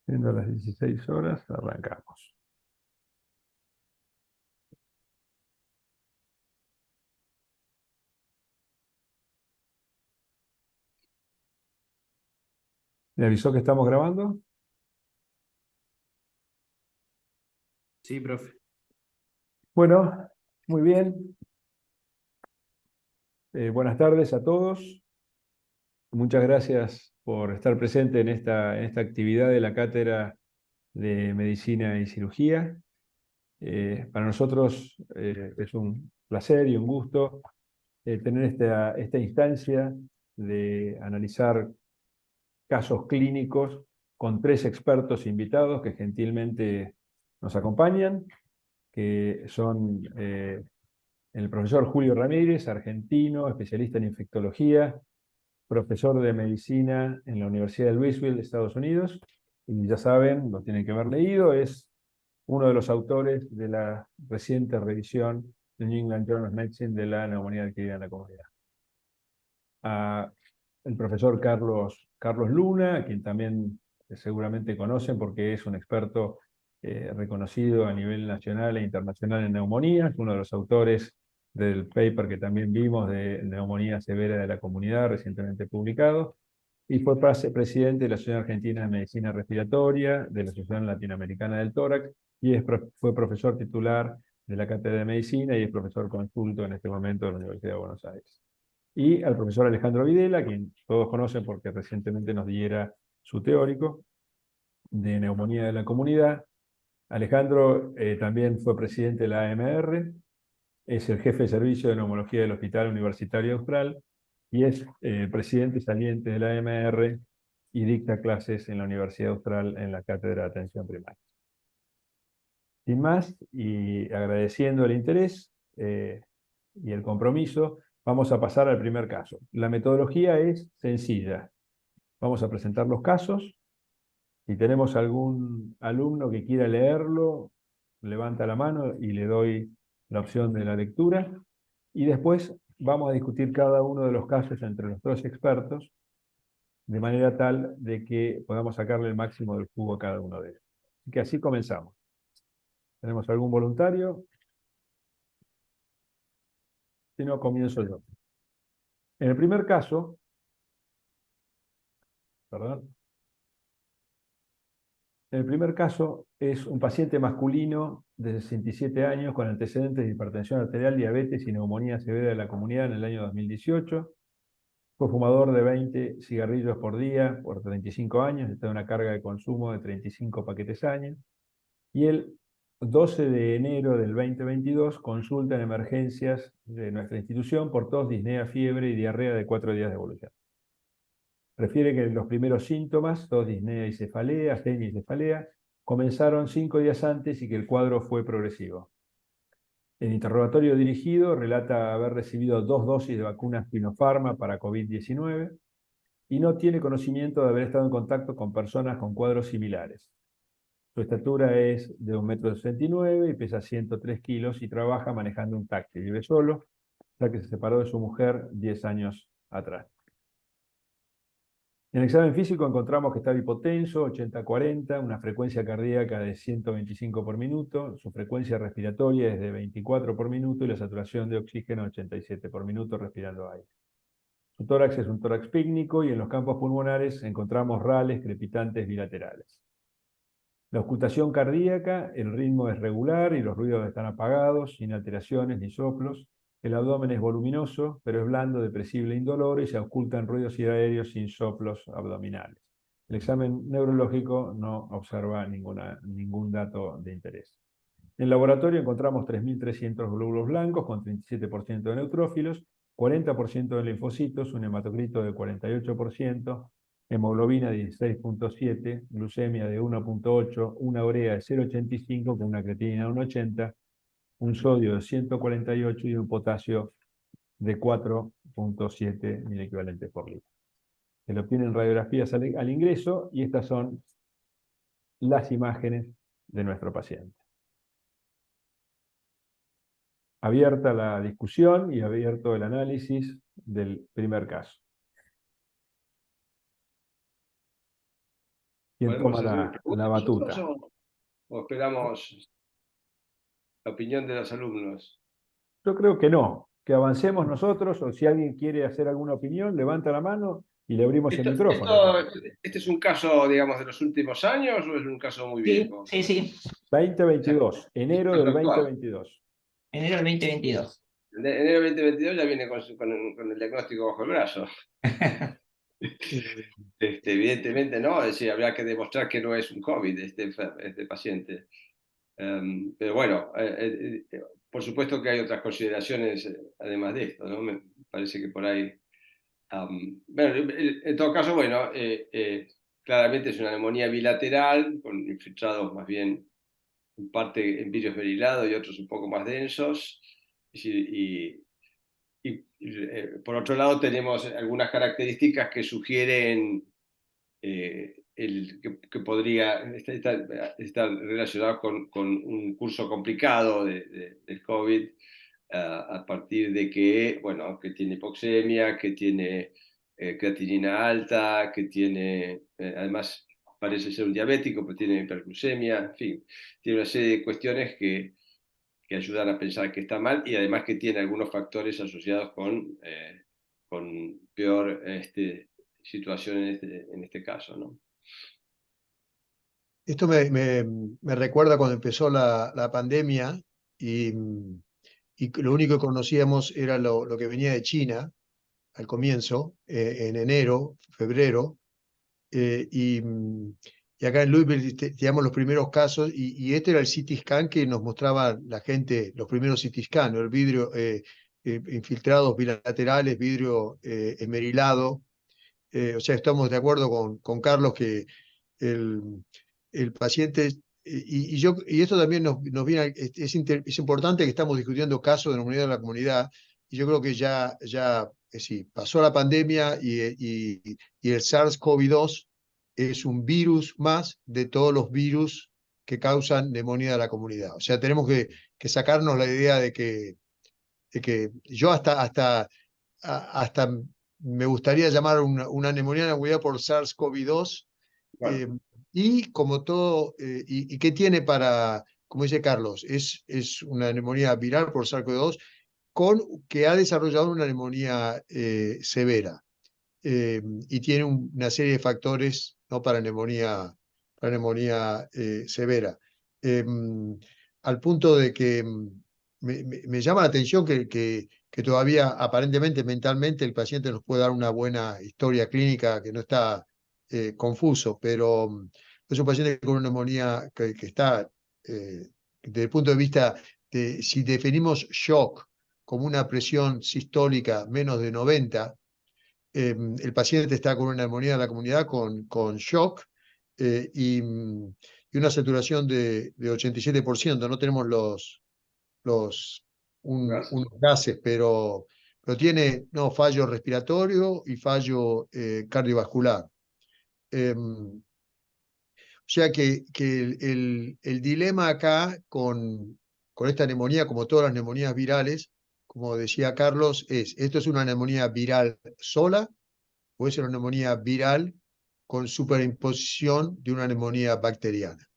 Siendo las 16 horas, arrancamos. ¿Me avisó que estamos grabando? Sí, profe. Bueno, muy bien. Buenas tardes a todos. Muchas gracias por estar presente en esta actividad de la Cátedra de Medicina y Cirugía. Para nosotros es un placer y un gusto tener esta instancia de analizar casos clínicos con 3 expertos invitados que gentilmente nos acompañan, que son el profesor Julio Ramírez, argentino, especialista en infectología, profesor de medicina en la Universidad de Louisville, Estados Unidos, y ya saben, lo tienen que haber leído, es uno de los autores de la reciente revisión del New England Journal of Medicine de la neumonía adquirida en la comunidad. El profesor Carlos Luna, a quien también seguramente conocen porque es un experto reconocido a nivel nacional e internacional en neumonía, uno de los autores del paper que también vimos de neumonía severa de la comunidad recientemente publicado, y fue presidente de la Asociación Argentina de Medicina Respiratoria, de la Asociación Latinoamericana del Tórax, y fue profesor titular de la Cátedra de Medicina y es profesor consulto en este momento de la Universidad de Buenos Aires. Y al profesor Alejandro Videla, quien todos conocen porque recientemente nos diera su teórico de neumonía de la comunidad. Alejandro también fue presidente de la AMR, es el jefe de servicio de neumología del Hospital Universitario Austral y es presidente saliente de la AMR y dicta clases en la Universidad Austral en la Cátedra de Atención Primaria. Sin más, y agradeciendo el interés y el compromiso, vamos a pasar al primer caso. La metodología es sencilla. Vamos a presentar los casos. Si tenemos algún alumno que quiera leerlo, levanta la mano y le doy la opción de la lectura. Y después vamos a discutir cada uno de los casos entre los 2 expertos, de manera tal de que podamos sacarle el máximo del jugo a cada uno de ellos. Así que así comenzamos. ¿Tenemos algún voluntario? Si no, comienzo yo. En el primer caso, perdón, en el primer caso es un paciente masculino de 67 años con antecedentes de hipertensión arterial, diabetes y neumonía severa de la comunidad en el año 2018. Fue fumador de 20 cigarrillos por día por 35 años, está en una carga de consumo de 35 paquetes año. Y el 12 de enero del 2022 consulta en emergencias de nuestra institución por tos, disnea, fiebre y diarrea de 4 días de evolución. Refiere que los primeros síntomas, tos, disnea y cefalea, astenia y cefalea, comenzaron 5 días antes y que el cuadro fue progresivo. En interrogatorio dirigido relata haber recibido 2 dosis de vacuna Sinopharma para COVID-19 y no tiene conocimiento de haber estado en contacto con personas con cuadros similares. Su estatura es de 1,69 m y pesa 103 kilos y trabaja manejando un taxi. Vive solo, ya que se separó de su mujer 10 años atrás. En el examen físico encontramos que está hipotenso, 80-40, una frecuencia cardíaca de 125 por minuto, su frecuencia respiratoria es de 24 por minuto y la saturación de oxígeno 87 por minuto respirando aire. Su tórax es un tórax pícnico y en los campos pulmonares encontramos rales crepitantes bilaterales. La ocultación cardíaca, el ritmo es regular y los ruidos están apagados, sin alteraciones ni soplos. El abdomen es voluminoso, pero es blando, depresible e indoloro y se ocultan ruidos aéreos sin soplos abdominales. El examen neurológico no observa ningún dato de interés. En el laboratorio encontramos 3.300 glóbulos blancos con 37% de neutrófilos, 40% de linfocitos, un hematocrito de 48%, hemoglobina de 16.7, glucemia de 1.8, una urea de 0.85 con una creatinina de 1.80, un sodio de 148 y un potasio de 4.7 milequivalentes por litro. Se le obtienen radiografías al ingreso y estas son las imágenes de nuestro paciente. Abierta la discusión y abierto el análisis del primer caso. quién ¿Podemos toma hacer la preguntas nosotros batuta. o esperamos la opinión de los alumnos? Yo creo que no, que avancemos nosotros, o si alguien quiere hacer alguna opinión, levanta la mano y le abrimos el micrófono también. ¿Este es un caso, digamos, de los últimos años o es un caso muy Sí, viejo? sí, sí. 2022, enero del Caso actual. 2022. Enero del 2022. De enero de 2022 ya viene con el diagnóstico bajo el brazo. Evidentemente no, es decir, habrá que demostrar que no es un COVID este paciente. Pero bueno, por supuesto que hay otras consideraciones además de esto, ¿no? Me parece que por ahí... bueno, en todo caso, bueno, claramente es una neumonía bilateral, con infiltrados más bien en parte en virus verilado y otros un poco más densos. Por otro lado, tenemos algunas características que sugieren que podría estar relacionado con un curso complicado del COVID, a partir de que, bueno, que tiene hipoxemia, que tiene creatinina alta, que tiene, además parece ser un diabético, pero tiene hiperglucemia, en fin, tiene una serie de cuestiones que ayudan a pensar que está mal y además que tiene algunos factores asociados con peor situación en este caso, ¿no? Esto me recuerda cuando empezó la pandemia y, y lo único que conocíamos era lo que venía de China al comienzo, en enero, febrero, eh, y, mm, y acá en Louisville teníamos los primeros casos y este era el CT scan que nos mostraba la gente, los primeros CT scan, ¿no? El vidrio, infiltrados bilaterales, vidrio esmerilado. O sea, estamos de acuerdo con Carlos que el, el paciente, y esto también nos viene, es importante que estamos discutiendo casos de neumonía de la comunidad, y yo creo que sí, pasó la pandemia y el SARS-CoV-2 es un virus más de todos los virus que causan neumonía de la comunidad. O sea, tenemos que sacarnos la idea de que yo hasta me gustaría llamar una neumonía de la comunidad por SARS-CoV-2. Bueno, Y como todo, y qué tiene para, como dice Carlos, es una neumonía viral por SARS-CoV-2 que ha desarrollado una neumonía severa, y tiene una serie de factores, ¿no? Para neumonía severa. Al punto de que me llama la atención que todavía aparentemente mentalmente el paciente nos puede dar una buena historia clínica, que no está confuso, pero es un paciente con una neumonía que está, desde el punto de vista de si definimos shock como una presión sistólica menos de 90, el paciente está con una neumonía de la comunidad con shock, y una saturación de 87%. No tenemos los, gracias. unos gases, pero tiene, no, fallo respiratorio y fallo cardiovascular. O sea que el dilema acá con esta neumonía, como todas las neumonías virales, como decía Carlos, ¿esto es una neumonía viral sola o es una neumonía viral con superimposición de una neumonía bacteriana?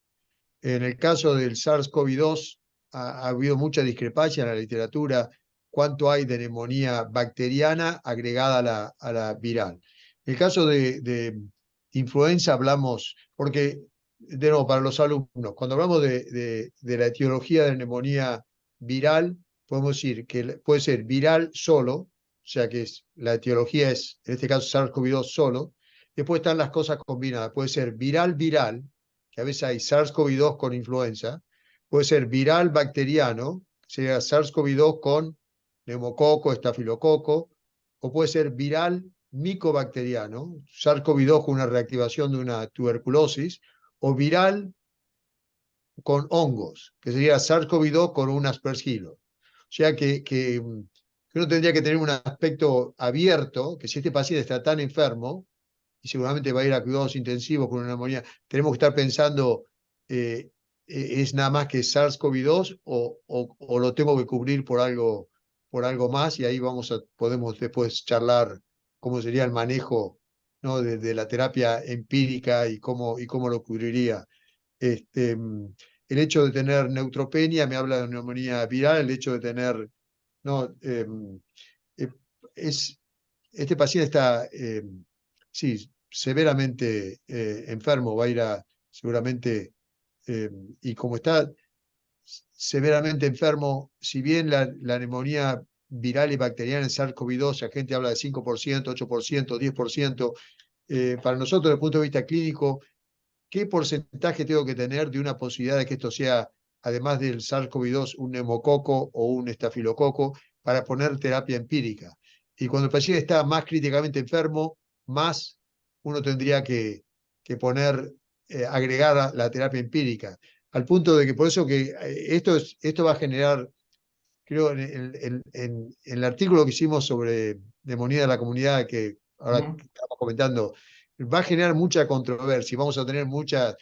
En el caso del SARS-CoV-2 ha habido mucha discrepancia en la literatura cuánto hay de neumonía bacteriana agregada a la viral. En el caso de influenza hablamos, porque, de nuevo, para los alumnos, cuando hablamos de la etiología de la neumonía viral, podemos decir que puede ser viral solo, o sea que la etiología es, en este caso, SARS-CoV-2 solo. Después están las cosas combinadas, puede ser viral, que a veces hay SARS-CoV-2 con influenza, puede ser viral bacteriano, sería SARS-CoV-2 con neumococo, estafilococo, o puede ser viral micobacteriano, SARS-CoV-2 con una reactivación de una tuberculosis, o viral con hongos, que sería SARS-CoV-2 con un Aspergillus. O sea que uno tendría que tener un aspecto abierto, que si este paciente está tan enfermo, y seguramente va a ir a cuidados intensivos con una neumonía, tenemos que estar pensando, ¿es nada más que SARS-CoV-2 o lo tengo que cubrir por algo más? Y ahí podemos después charlar cómo sería el manejo ¿no? de la terapia empírica y cómo lo cubriría. El hecho de tener neutropenia me habla de neumonía viral, el hecho de tener, ¿no? Eh, este paciente está, sí, severamente enfermo, va a ir seguramente, y como está severamente enfermo, si bien la neumonía viral y bacteriana en SARS-CoV-2, la gente habla de 5%, 8%, 10%, para nosotros desde el punto de vista clínico, ¿qué porcentaje tengo que tener de una posibilidad de que esto sea, además del SARS-CoV-2, un neumococo o un estafilococo, para poner terapia empírica? Y cuando el paciente está más críticamente enfermo, más uno tendría que poner, agregar la terapia empírica. Al punto de que por eso que esto va a generar, creo, en el artículo que hicimos sobre neumonía de la comunidad, que ahora estamos comentando, va a generar mucha controversia. Vamos a tener mucha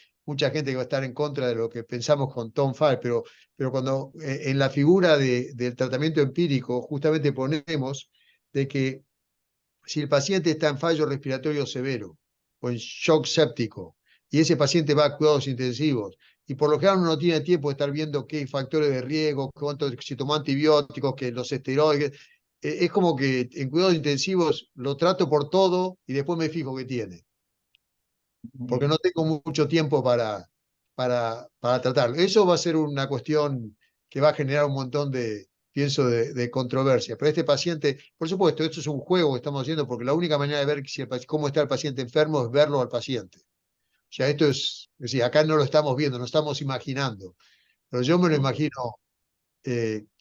gente que va a estar en contra de lo que pensamos con Tom Fall, pero cuando en la figura del tratamiento empírico justamente ponemos de que si el paciente está en fallo respiratorio severo o en shock séptico y ese paciente va a cuidados intensivos y por lo general uno no tiene tiempo de estar viendo qué factores de riesgo, cuánto, si tomó antibióticos, que los esteroides, es como que en cuidados intensivos lo trato por todo y después me fijo qué tiene, porque no tengo mucho tiempo para tratarlo. Eso va a ser una cuestión que va a generar un montón pienso, de controversia. Pero este paciente, por supuesto, esto es un juego que estamos haciendo porque la única manera de ver cómo está el paciente enfermo es verlo al paciente. O sea, esto es decir, acá no lo estamos viendo, no estamos imaginando. Pero yo me lo imagino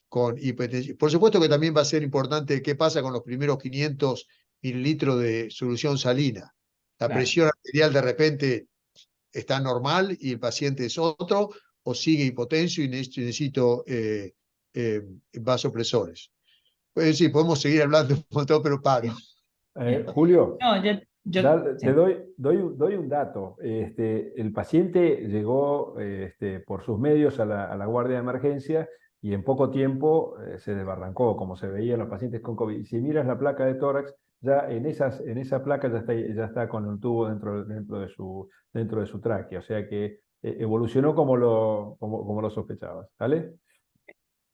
con hipertensión. Por supuesto que también va a ser importante qué pasa con los primeros 500 mililitros de solución salina. La Claro. presión arterial de repente está normal y el paciente es otro, o sigue hipotenso y necesito vasopresores. Pues sí, podemos seguir hablando un montón, pero paro. Julio, No, te sí. doy un dato. El paciente llegó por sus medios a la guardia de emergencia y en poco tiempo se desbarrancó, como se veía en los pacientes con COVID. Si miras la placa de tórax, ya en esa placa ya está con un tubo dentro de su tráquea, o sea que evolucionó como lo sospechabas, ¿vale?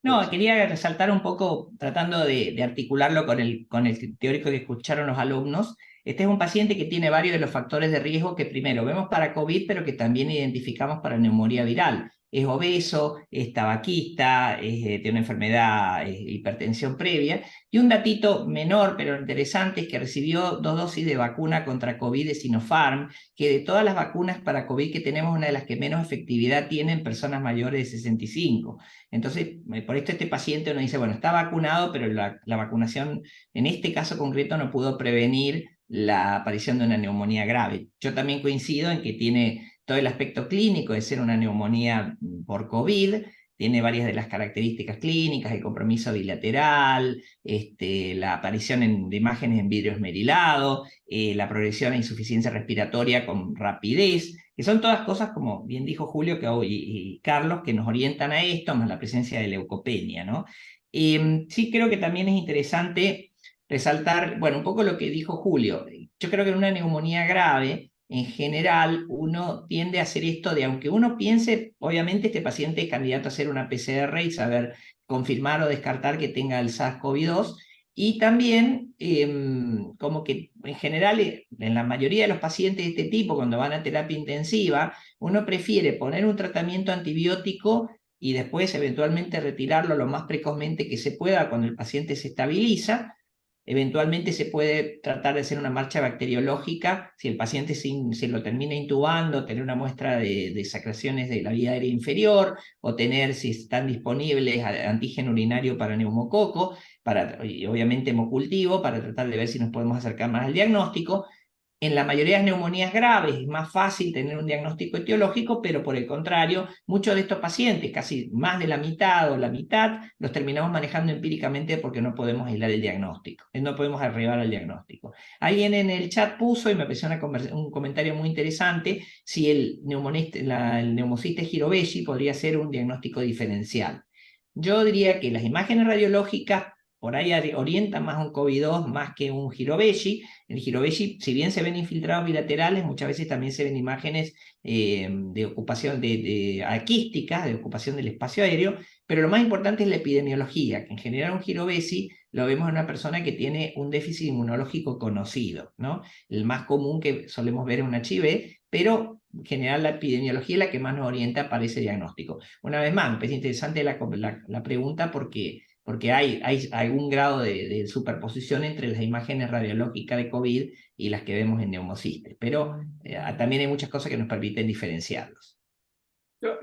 No, quería resaltar un poco, tratando de articularlo con el teórico que escucharon los alumnos. Este es un paciente que tiene varios de los factores de riesgo que primero vemos para COVID, pero que también identificamos para neumonía viral. Es obeso, es tabaquista, tiene una enfermedad, hipertensión previa. Y un datito menor, pero interesante, es que recibió 2 dosis de vacuna contra COVID de Sinopharm, que de todas las vacunas para COVID que tenemos, una de las que menos efectividad tiene en personas mayores de 65. Entonces, por esto este paciente uno dice, bueno, está vacunado, pero la vacunación en este caso concreto no pudo prevenir la aparición de una neumonía grave. Yo también coincido en que tiene todo el aspecto clínico de ser una neumonía por COVID, tiene varias de las características clínicas, el compromiso bilateral, la aparición de imágenes en vidrio esmerilado, la progresión a insuficiencia respiratoria con rapidez, que son todas cosas, como bien dijo Julio y Carlos, que nos orientan a esto, más la presencia de leucopenia, ¿no? Sí creo que también es interesante resaltar, bueno, un poco lo que dijo Julio. Yo creo que en una neumonía grave, en general, uno tiende a hacer esto de, aunque uno piense, obviamente este paciente es candidato a hacer una PCR y saber confirmar o descartar que tenga el SARS-CoV-2, y también, como que en general, en la mayoría de los pacientes de este tipo, cuando van a terapia intensiva, uno prefiere poner un tratamiento antibiótico y después eventualmente retirarlo lo más precozmente que se pueda cuando el paciente se estabiliza. Eventualmente se puede tratar de hacer una marcha bacteriológica, si el paciente se lo termina intubando, tener una muestra de secreciones de la vía aérea inferior, o tener, si están disponibles, antígeno urinario para neumococo, y obviamente hemocultivo, para tratar de ver si nos podemos acercar más al diagnóstico. En la mayoría de las neumonías graves es más fácil tener un diagnóstico etiológico, pero por el contrario, muchos de estos pacientes, casi más de la mitad o la mitad, los terminamos manejando empíricamente porque no podemos aislar el diagnóstico, no podemos arribar al diagnóstico. Alguien en el chat puso, y me pareció un comentario muy interesante, si el neumocistis Girovelli podría ser un diagnóstico diferencial. Yo diría que las imágenes radiológicas por ahí orientan más un COVID-2 más que un Hirobeshi. El Hirobeshi, si bien se ven infiltrados bilaterales, muchas veces también se ven imágenes de ocupación aquística, de ocupación del espacio aéreo, pero lo más importante es la epidemiología, que en general un Hirobeshi lo vemos en una persona que tiene un déficit inmunológico conocido, ¿no? El más común que solemos ver es un HIV, pero en general la epidemiología es la que más nos orienta para ese diagnóstico. Una vez más, me parece interesante la pregunta porque hay algún grado de superposición entre las imágenes radiológicas de COVID y las que vemos en neumocistes, pero también hay muchas cosas que nos permiten diferenciarlos.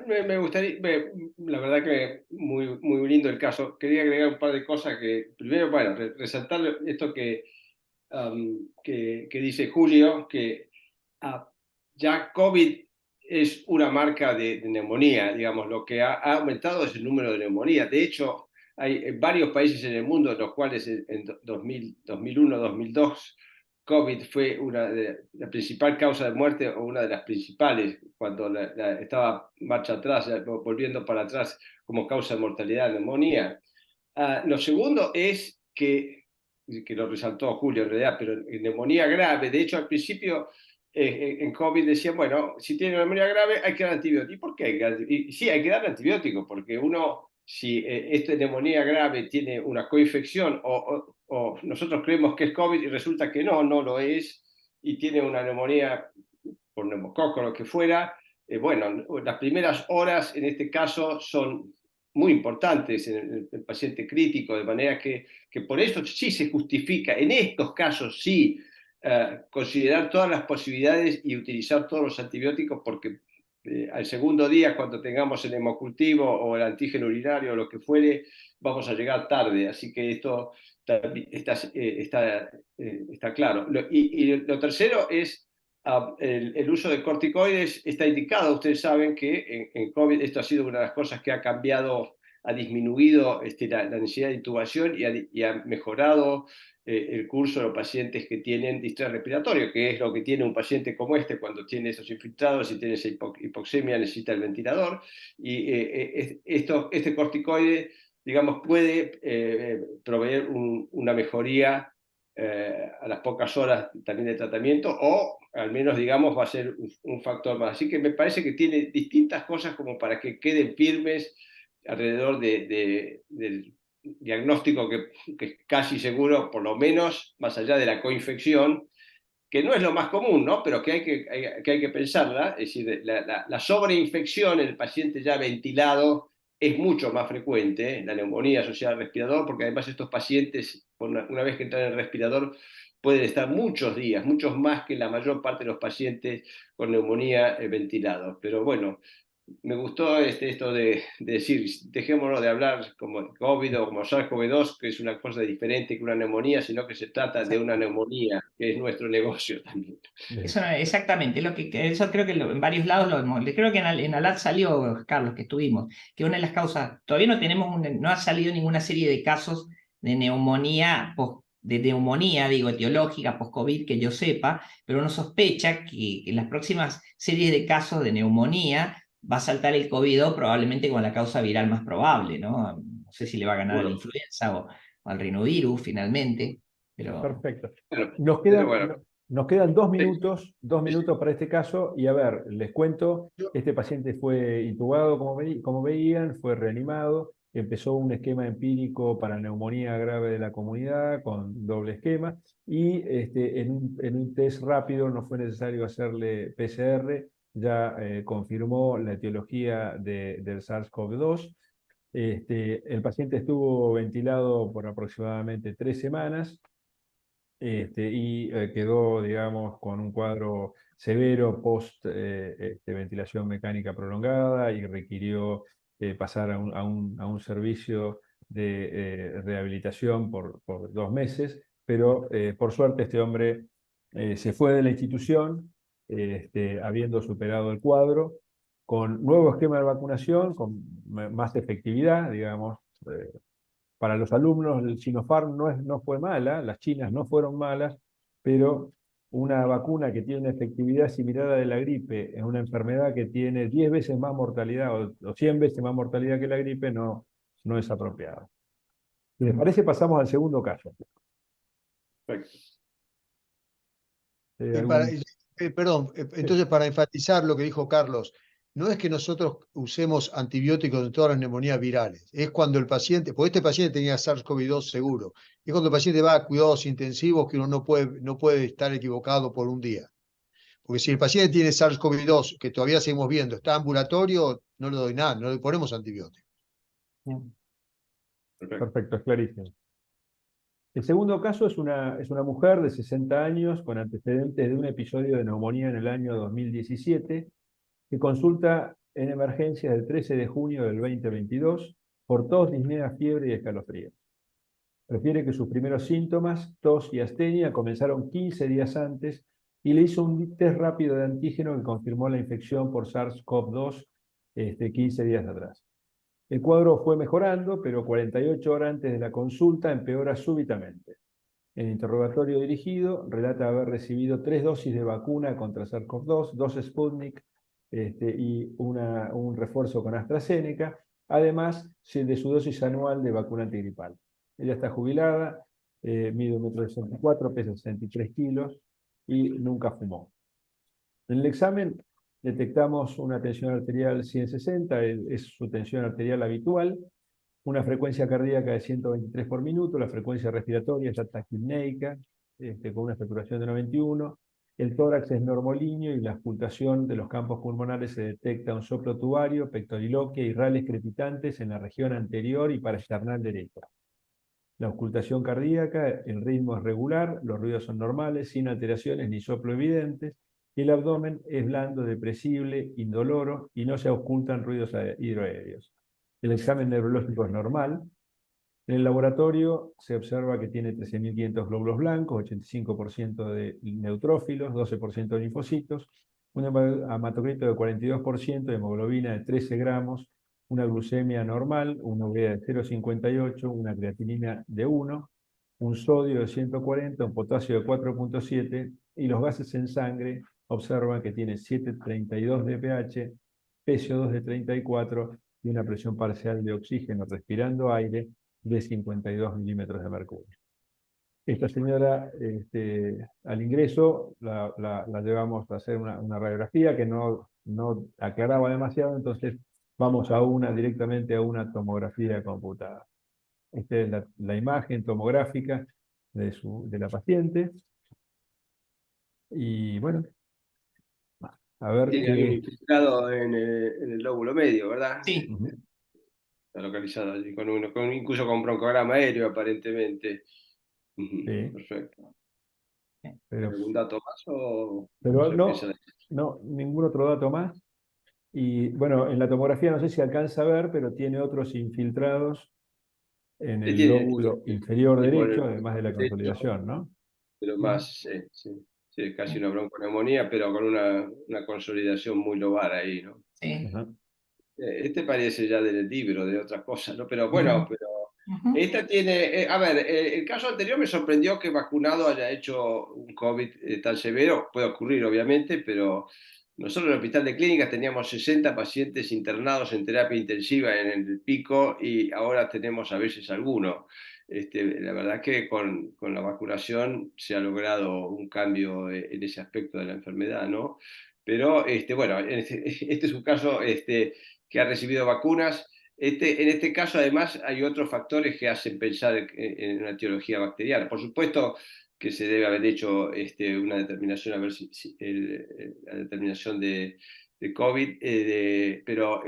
Me gustaría, la verdad que muy, muy lindo el caso. Quería agregar un par de cosas que, primero, bueno, resaltar esto que dice Julio, que ya COVID es una marca de neumonía, digamos, lo que ha aumentado es el número de neumonías. De hecho, hay varios países en el mundo en los cuales en 2001, 2002, COVID fue la principal causa de muerte o una de las principales, cuando estaba marcha atrás, volviendo para atrás como causa de mortalidad de neumonía. Lo segundo es que lo resaltó Julio en realidad, pero en neumonía grave, de hecho al principio en COVID decían, bueno, si tiene neumonía grave hay que dar antibiótico. ¿Y por qué? Sí, hay que dar antibiótico, porque uno, si esta neumonía grave tiene una coinfección o nosotros creemos que es COVID y resulta que no lo es, y tiene una neumonía por neumococo o lo que fuera, bueno, las primeras horas en este caso son muy importantes en el paciente crítico, de manera que por eso sí se justifica, en estos casos sí, considerar todas las posibilidades y utilizar todos los antibióticos, porque al segundo día, cuando tengamos el hemocultivo o el antígeno urinario o lo que fuere, vamos a llegar tarde. Así que esto está claro. Y lo tercero es el uso de corticoides está indicado. Ustedes saben que en COVID esto ha sido una de las cosas que ha cambiado, ha disminuido la necesidad de intubación y ha mejorado el curso de los pacientes que tienen distrés respiratorio, que es lo que tiene un paciente como este cuando tiene esos infiltrados y tiene esa hipoxemia, necesita el ventilador. Y este corticoide, digamos, puede proveer una mejoría a las pocas horas también de tratamiento, o al menos, digamos, va a ser un factor más. Así que me parece que tiene distintas cosas como para que queden firmes alrededor del diagnóstico que es casi seguro, por lo menos más allá de la coinfección, que no es lo más común, ¿no? Pero que hay que pensarla. Es decir, la sobreinfección en el paciente ya ventilado es mucho más frecuente, la neumonía asociada al respirador, porque además estos pacientes, una vez que entran en el respirador, pueden estar muchos días, muchos más que la mayor parte de los pacientes con neumonía ventilados. Pero bueno, me gustó esto de decir, dejémonos de hablar como COVID o como SARS-CoV-2, que es una cosa diferente que una neumonía, sino que se trata de una neumonía, que es nuestro negocio también. Eso, exactamente, eso creo que en varios lados creo que en ALAT salió, Carlos, que estuvimos, que una de las causas, todavía no ha salido ninguna serie de casos de neumonía, digo, etiológica, post-COVID, que yo sepa, pero uno sospecha que en las próximas series de casos de neumonía va a saltar el COVID probablemente con la causa viral más probable, ¿no? No sé si le va a ganar a la influenza o al rinovirus finalmente, pero... Perfecto. Bueno, Nos quedan 2 minutos para este caso, y a ver, les cuento, este paciente fue intubado, como veían, fue reanimado, empezó un esquema empírico para neumonía grave de la comunidad con doble esquema, y en un test rápido, no fue necesario hacerle PCR, ya confirmó la etiología del SARS-CoV-2. El paciente estuvo ventilado por aproximadamente 3 semanas, y quedó, digamos, con un cuadro severo post ventilación mecánica prolongada, y requirió pasar a un servicio de rehabilitación por 2 meses, pero por suerte este hombre se fue de la institución habiendo superado el cuadro, con nuevo esquema de vacunación, con más efectividad, digamos. Para los alumnos, el Sinopharm no fue mala, las chinas no fueron malas, pero una vacuna que tiene una efectividad similar a la de la gripe en una enfermedad que tiene 10 veces más mortalidad o 100 veces más mortalidad que la gripe no es apropiada. Si les parece, pasamos al segundo caso. Perfecto. Perdón, entonces para enfatizar lo que dijo Carlos, no es que nosotros usemos antibióticos en todas las neumonías virales, es cuando el paciente, porque este paciente tenía SARS-CoV-2 seguro, es cuando el paciente va a cuidados intensivos que uno no puede estar equivocado por un día. Porque si el paciente tiene SARS-CoV-2, que todavía seguimos viendo, está ambulatorio, no le doy nada, no le ponemos antibióticos. Perfecto. Perfecto, es clarísimo. El segundo caso es una mujer de 60 años con antecedentes de un episodio de neumonía en el año 2017 que consulta en emergencias el 13 de junio del 2022 por tos, disnea, fiebre y escalofríos. Refiere que sus primeros síntomas, tos y astenia, comenzaron 15 días antes y le hizo un test rápido de antígeno que confirmó la infección por SARS-CoV-2 15 días atrás. El cuadro fue mejorando, pero 48 horas antes de la consulta empeora súbitamente. En interrogatorio dirigido, relata haber recibido 3 dosis de vacuna contra SARS-CoV-2, 2 Sputnik y un refuerzo con AstraZeneca, además de su dosis anual de vacuna antigripal. Ella está jubilada, mide 1,64 m, pesa 63 kilos y nunca fumó. En el examen detectamos una tensión arterial 160, es su tensión arterial habitual, una frecuencia cardíaca de 123 por minuto, la frecuencia respiratoria está taquipneica, con una saturación de 91, el tórax es normolíneo y la auscultación de los campos pulmonares se detecta un soplo tubario, pectoriloquia y rales crepitantes en la región anterior y parasternal derecha. La auscultación cardíaca, el ritmo es regular, los ruidos son normales, sin alteraciones ni soplo evidentes, y el abdomen es blando, depresible, indoloro, y no se auscultan ruidos hidroaéreos. El examen neurológico es normal. En el laboratorio se observa que tiene 13.500 glóbulos blancos, 85% de neutrófilos, 12% de linfocitos, un hematocrito de 42%, hemoglobina de 13 gramos, una glucemia normal, una urea de 0,58, una creatinina de 1, un sodio de 140, un potasio de 4,7 y los gases en sangre observan que tiene 7,32 de pH, PCO2 de 34 y una presión parcial de oxígeno respirando aire de 52 milímetros de mercurio. Esta señora, al ingreso, la llevamos a hacer una radiografía que no aclaraba demasiado, entonces vamos directamente a una tomografía computada. Esta es la imagen tomográfica de la paciente. Y bueno, a ver Tiene qué... algún infiltrado en el lóbulo medio, ¿verdad? Sí. Está localizado allí, incluso con broncograma aéreo, aparentemente. Sí. Perfecto. Pero, ¿Algún dato más o pero se empieza a decir? no, ningún otro dato más. Y bueno, en la tomografía no sé si alcanza a ver, pero tiene otros infiltrados en el Tiene lóbulo inferior tipo derecho, además de la derecho, consolidación, ¿no? pero más, sí, es casi una bronconeumonía, pero con una consolidación muy lobar ahí, ¿no? Sí. Ajá. Este parece ya del libro, de otras cosas, ¿no? Pero bueno, Ujú. esta tiene, a ver, el caso anterior me sorprendió que vacunado haya hecho un COVID tan severo, puede ocurrir obviamente, pero nosotros en el Hospital de Clínicas teníamos 60 pacientes internados en terapia intensiva en el pico y ahora tenemos a veces alguno. La verdad que con la vacunación se ha logrado un cambio en ese aspecto de la enfermedad, ¿no? Pero bueno, este es un caso que ha recibido vacunas. En este caso, además, hay otros factores que hacen pensar en una etiología bacteriana. Por supuesto que se debe haber hecho una determinación, a ver si la determinación de COVID, pero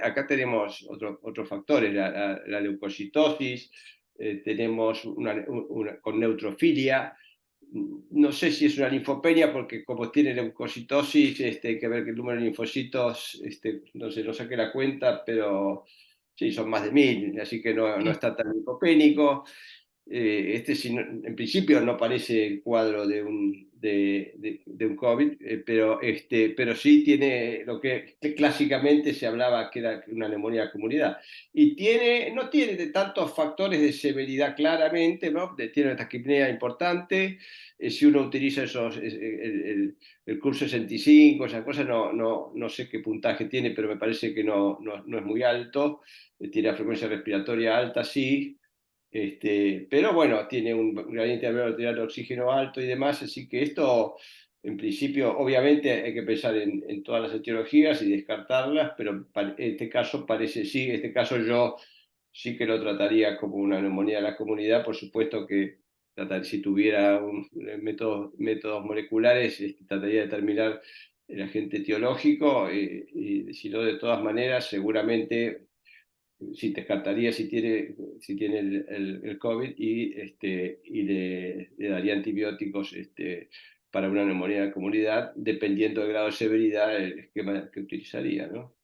acá tenemos otros factores, la leucocitosis, tenemos con neutrofilia. No sé si es una linfopenia, porque como tiene leucocitosis, hay que ver que el número de linfocitos, no sé, no saqué la cuenta, pero sí, son más de 1.000, así que no está tan linfopénico. En principio no parece el cuadro de un COVID, pero sí tiene lo que clásicamente se hablaba que era una neumonía de comunidad. Y no tiene de tantos factores de severidad claramente, ¿no? Tiene una taquipnea importante. Si uno utiliza el curso 65, esas cosas, no sé qué puntaje tiene, pero me parece que no es muy alto. Tiene la frecuencia respiratoria alta, sí. Pero bueno, tiene un gradiente alveolar de oxígeno alto y demás, así que esto, en principio, obviamente hay que pensar en todas las etiologías y descartarlas, pero en este caso parece sí, en este caso yo sí que lo trataría como una neumonía de la comunidad, por supuesto que si tuviera métodos moleculares, trataría de determinar el agente etiológico, y si no, de todas maneras, seguramente sí descartaría si tiene el COVID y le daría antibióticos para una neumonía de comunidad, dependiendo del grado de severidad, el esquema que utilizaría, ¿no?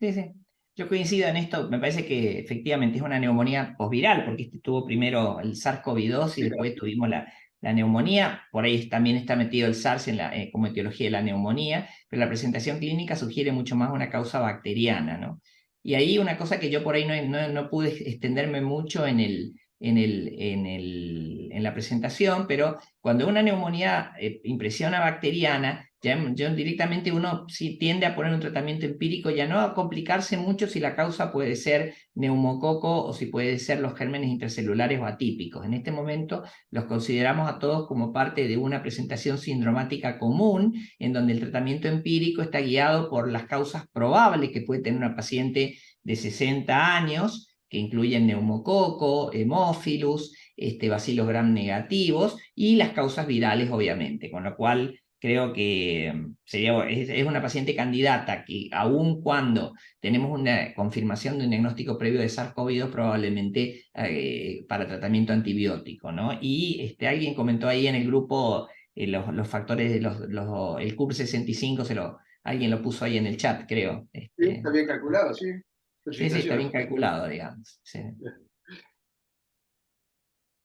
Sí, sí. Yo coincido en esto, me parece que efectivamente es una neumonía posviral, porque tuvo primero el SARS-CoV-2 y después tuvimos la neumonía. Por ahí también está metido el SARS como etiología de la neumonía, pero la presentación clínica sugiere mucho más una causa bacteriana, ¿no? Y ahí una cosa que yo por ahí no pude extenderme mucho en la presentación, pero cuando una neumonía impresiona bacteriana, ya directamente uno sí tiende a poner un tratamiento empírico, ya no a complicarse mucho si la causa puede ser neumococo o si puede ser los gérmenes intracelulares o atípicos. En este momento los consideramos a todos como parte de una presentación sindromática común, en donde el tratamiento empírico está guiado por las causas probables que puede tener una paciente de 60 años, que incluyen neumococo, hemófilus, bacilos gram negativos y las causas virales, obviamente, con lo cual creo que es una paciente candidata que aun cuando tenemos una confirmación de un diagnóstico previo de SARS-CoV-2 probablemente para tratamiento antibiótico, ¿no? Y alguien comentó ahí en el grupo los factores de el CUP65, alguien lo puso ahí en el chat, creo. Sí, está bien calculado, sí. Sí, sí, está bien Felicitaciones. calculado, digamos. Sí.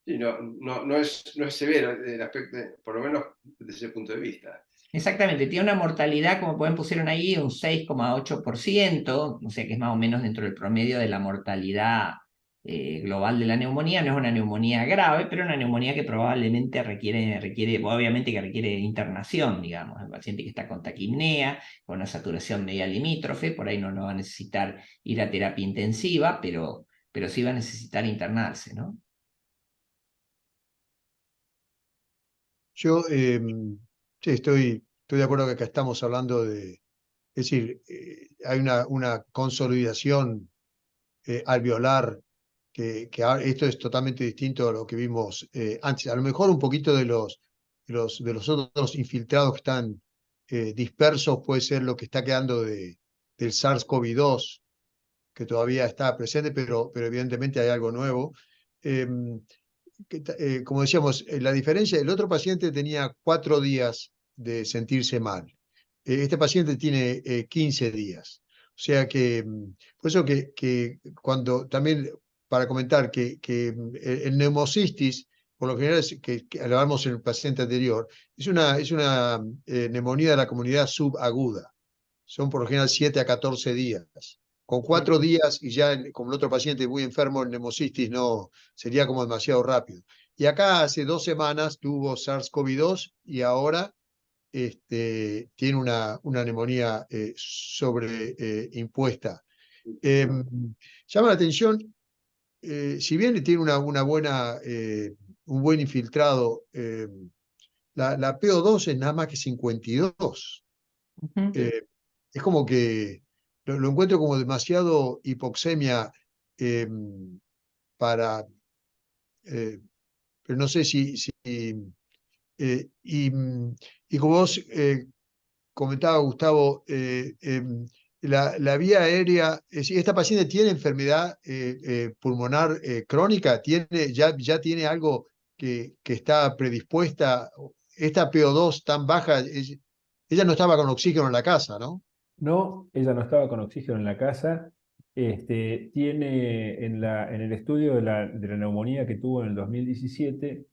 Sí, no es severo el aspecto, por lo menos desde ese punto de vista. Exactamente, tiene una mortalidad, como pueden pusieron ahí, un 6,8%, o sea que es más o menos dentro del promedio de la mortalidad global de la neumonía. No es una neumonía grave, pero una neumonía que probablemente obviamente que requiere internación, digamos. El paciente que está con taquipnea, con una saturación media limítrofe, por ahí no va a necesitar ir a terapia intensiva, pero sí va a necesitar internarse, ¿no? Yo sí, estoy de acuerdo que acá estamos hablando de, es decir, hay una consolidación alveolar esto es totalmente distinto a lo que vimos antes. A lo mejor un poquito de los otros infiltrados que están dispersos puede ser lo que está quedando del SARS-CoV-2, que todavía está presente, pero evidentemente hay algo nuevo. Em, como decíamos, la diferencia, el otro paciente tenía 4 días de sentirse mal. Este paciente tiene 15 días. O sea que, por eso que cuando también, para comentar el neumocistis, por lo general, que hablábamos en el paciente anterior, es una neumonía de la comunidad subaguda. Son por lo general 7 a 14 días. Con 4 días y ya como el otro paciente muy enfermo, el neumocistis no sería como demasiado rápido. Y acá hace 2 semanas tuvo SARS-CoV-2 y ahora tiene una neumonía sobreimpuesta. Llama la atención, si bien tiene un buen infiltrado, la PO2 es nada más que 52. Ujú. Es como que lo encuentro como demasiado hipoxemia eh, para, pero no sé si y como vos comentaba Gustavo, la vía aérea, es decir, esta paciente tiene enfermedad pulmonar crónica, ya tiene algo que está predispuesta, esta PO2 tan baja, ella no estaba con oxígeno en la casa, ¿no? No, ella no estaba con oxígeno en la casa. Tiene en el estudio de la neumonía que tuvo en el 2017,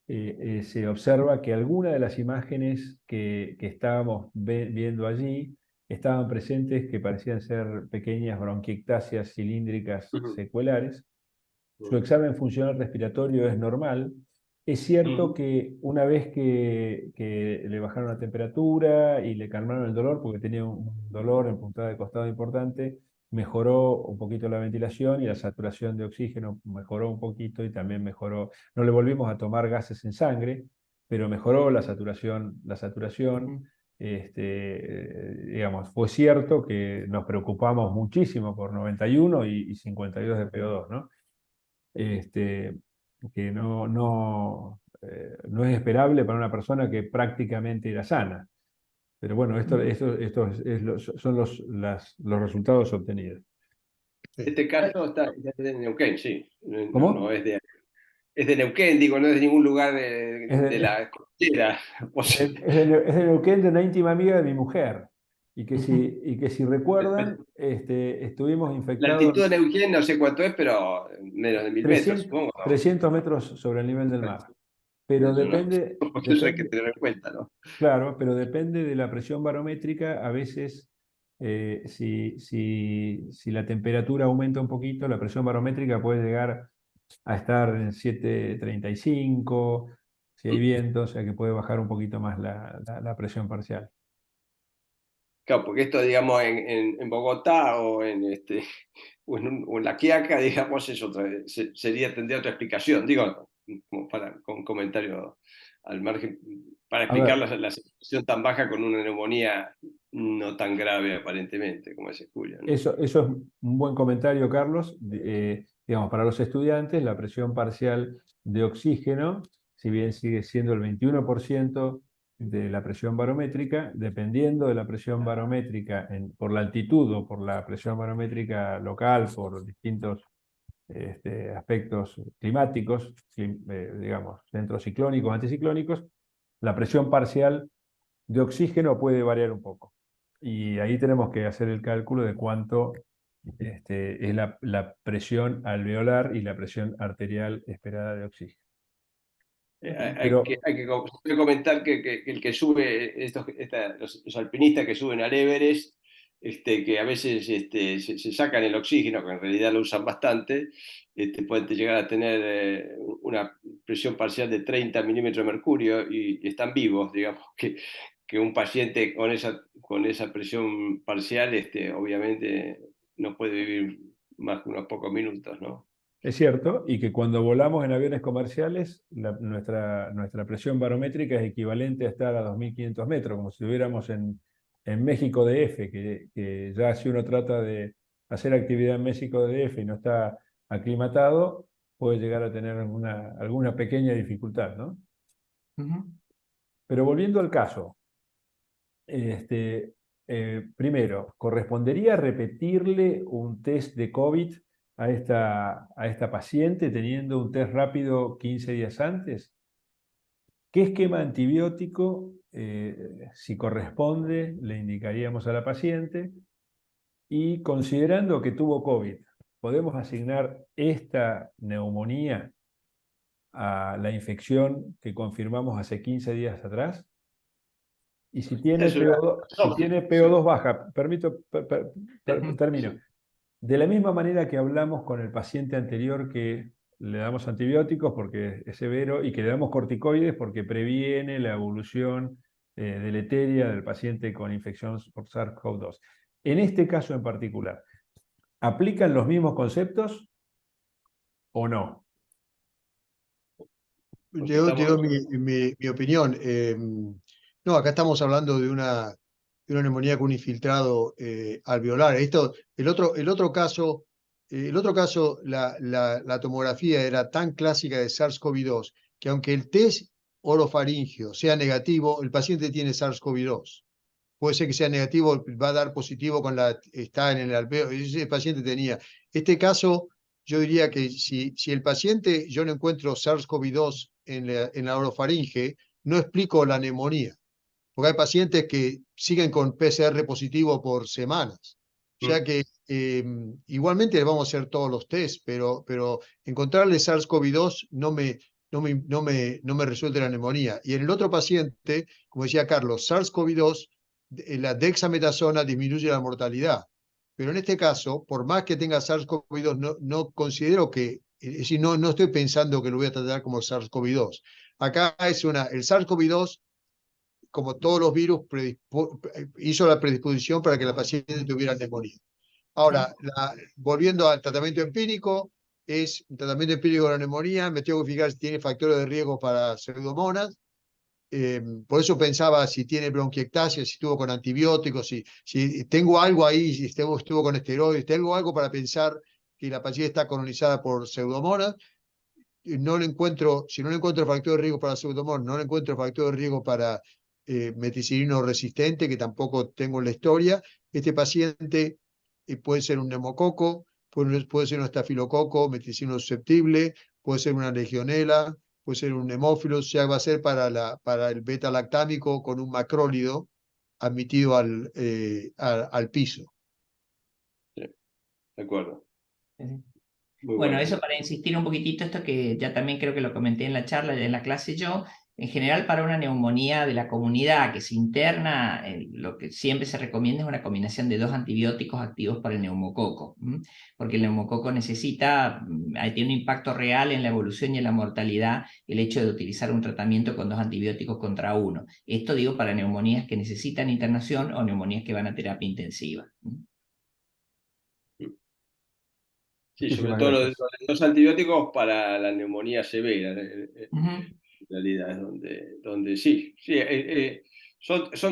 se observa que algunas de las imágenes que estábamos viendo allí estaban presentes que parecían ser pequeñas bronquiectasias cilíndricas secuelares. Su examen funcional respiratorio es normal. Es cierto que una vez que le bajaron la temperatura y le calmaron el dolor, porque tenía un dolor en puntada de costado importante, mejoró un poquito la ventilación y la saturación de oxígeno mejoró un poquito y también mejoró, no le volvimos a tomar gases en sangre, pero mejoró la saturación. Digamos, fue cierto que nos preocupamos muchísimo por 91 y 52 de PO2, ¿no? Que no es esperable para una persona que prácticamente era sana. Pero bueno, son los resultados obtenidos. Este caso está de Neuquén, sí. ¿Cómo? No es de Neuquén, digo, no es de ningún lugar Es de la costera. O sea, es de Neuquén, de una íntima amiga de mi mujer. Y que si recuerdan, estuvimos la infectados altitud de Neuquén no sé cuánto es, pero menos de 1000 metros, 300, supongo, ¿no? 300 metros sobre el nivel del mar. Pero Eso, ¿no? Eso hay que depende, tener en cuenta, ¿no? claro, pero depende de la presión barométrica. A veces, si la temperatura aumenta un poquito, la presión barométrica puede llegar a estar en 735, si hay viento, o sea que puede bajar un poquito más la presión parcial. Claro, porque esto, digamos, en Bogotá o en La Quiaca, digamos, tendría otra explicación. Digo, como con un comentario al margen, para A explicar ver, la situación tan baja con una neumonía no tan grave aparentemente, como dice Julia, ¿no? eso es un buen comentario, Carlos. Digamos, para los estudiantes, la presión parcial de oxígeno, si bien sigue siendo el 21% de la presión barométrica, dependiendo de la presión barométrica por la altitud o por la presión barométrica local, por distintos aspectos climáticos, digamos, centros ciclónicos, anticiclónicos, la presión parcial de oxígeno puede variar un poco. Y ahí tenemos que hacer el cálculo de cuánto es la presión alveolar y la presión arterial esperada de oxígeno. Pero, Hay que comentar que el que sube, los alpinistas que suben al Everest, que a veces se sacan el oxígeno, que en realidad lo usan bastante, pueden llegar a tener una presión parcial de 30 milímetros de mercurio y están vivos, digamos, que un paciente con esa presión parcial, obviamente no puede vivir más que unos pocos minutos, ¿no? es cierto, y que cuando volamos en aviones comerciales, nuestra presión barométrica es equivalente a estar a 2.500 metros, como si estuviéramos en México DF, que ya si uno trata de hacer actividad en México DF y no está aclimatado, puede llegar a tener alguna pequeña dificultad, ¿no? Pero volviendo al caso, primero, ¿correspondería repetirle un test de COVID a esta paciente teniendo un test rápido 15 días antes? ¿Qué esquema antibiótico, si corresponde, le indicaríamos a la paciente? Y considerando que tuvo COVID, ¿podemos asignar esta neumonía a la infección que confirmamos hace 15 días atrás? Y si tiene PO2 baja, termino. De la misma manera que hablamos con el paciente anterior que le damos antibióticos porque es severo y que le damos corticoides porque previene la evolución deleteria del paciente con infección por SARS-CoV-2. En este caso en particular, ¿aplican los mismos conceptos o no? Yo doy mi opinión. No, acá estamos hablando de una neumonía con un infiltrado alveolar. El otro caso, la tomografía era tan clásica de SARS-CoV-2 que aunque el test orofaringeo sea negativo, el paciente tiene SARS-CoV-2. Puede ser que sea negativo, va a dar positivo está en el alveolo. Ese paciente tenía. Este caso, yo diría que si el paciente, yo no encuentro SARS-CoV-2 en la orofaringe, no explico la neumonía. Porque hay pacientes que siguen con PCR positivo por semanas. O sea que igualmente le vamos a hacer todos los tests, pero encontrarle SARS-CoV-2 no me resuelve la neumonía. Y en el otro paciente, como decía Carlos, SARS-CoV-2, la dexametasona disminuye la mortalidad. Pero en este caso, por más que tenga SARS-CoV-2, no considero que, es decir, no estoy pensando que lo voy a tratar como SARS-CoV-2. Acá el SARS-CoV-2, como todos los virus, hizo la predisposición para que la paciente tuviera neumonía. Ahora, volviendo al tratamiento empírico, es un tratamiento empírico de la neumonía, me tengo que fijar si tiene factores de riesgo para pseudomonas. Por eso pensaba si tiene bronquiectasia, si estuvo con antibióticos, si tengo algo ahí, si estuvo con esteroides, tengo algo para pensar que la paciente está colonizada por pseudomonas. No le encuentro, si no le encuentro factor de riesgo para pseudomonas, no le encuentro factor de riesgo para meticilino resistente, que tampoco tengo en la historia. Este paciente puede ser un neumococo, puede ser un estafilococo, meticilino susceptible, puede ser una legionela, puede ser un hemófilo, o sea, va a ser para el beta-lactámico con un macrólido admitido al piso. Sí, de acuerdo. Muy Bueno, bueno. eso para insistir un poquitito, esto que ya también creo que lo comenté en la charla, en la clase yo, en general para una neumonía de la comunidad que se interna, lo que siempre se recomienda es una combinación de 2 antibióticos activos para el neumococo, porque el neumococo necesita, tiene un impacto real en la evolución y en la mortalidad el hecho de utilizar un tratamiento con 2 antibióticos contra uno. Esto digo para neumonías que necesitan internación o neumonías que van a terapia intensiva. Sí, sobre Muchísimas todo gracias. los antibióticos para la neumonía severa, Ujú. en realidad es donde sí. En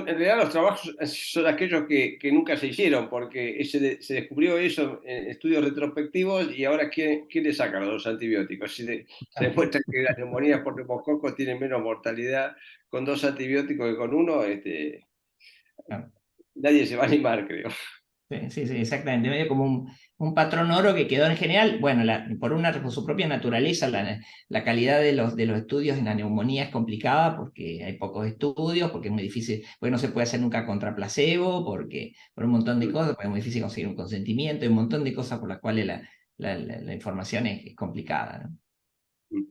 realidad los trabajos son aquellos que nunca se hicieron, porque se descubrió eso en estudios retrospectivos y ahora ¿quién le saca los antibióticos? Se demuestra que las neumonías por neumococo tienen menos mortalidad con 2 antibióticos que con uno, Claro. nadie se va a animar, creo. Sí, exactamente. Medio como un patrón oro que quedó en general, bueno, por su propia naturaleza, la calidad de los estudios en la neumonía es complicada porque hay pocos estudios, porque es muy difícil, porque no se puede hacer nunca contra placebo, por un montón de cosas, porque es muy difícil conseguir un consentimiento, hay un montón de cosas por las cuales la información es complicada, ¿no?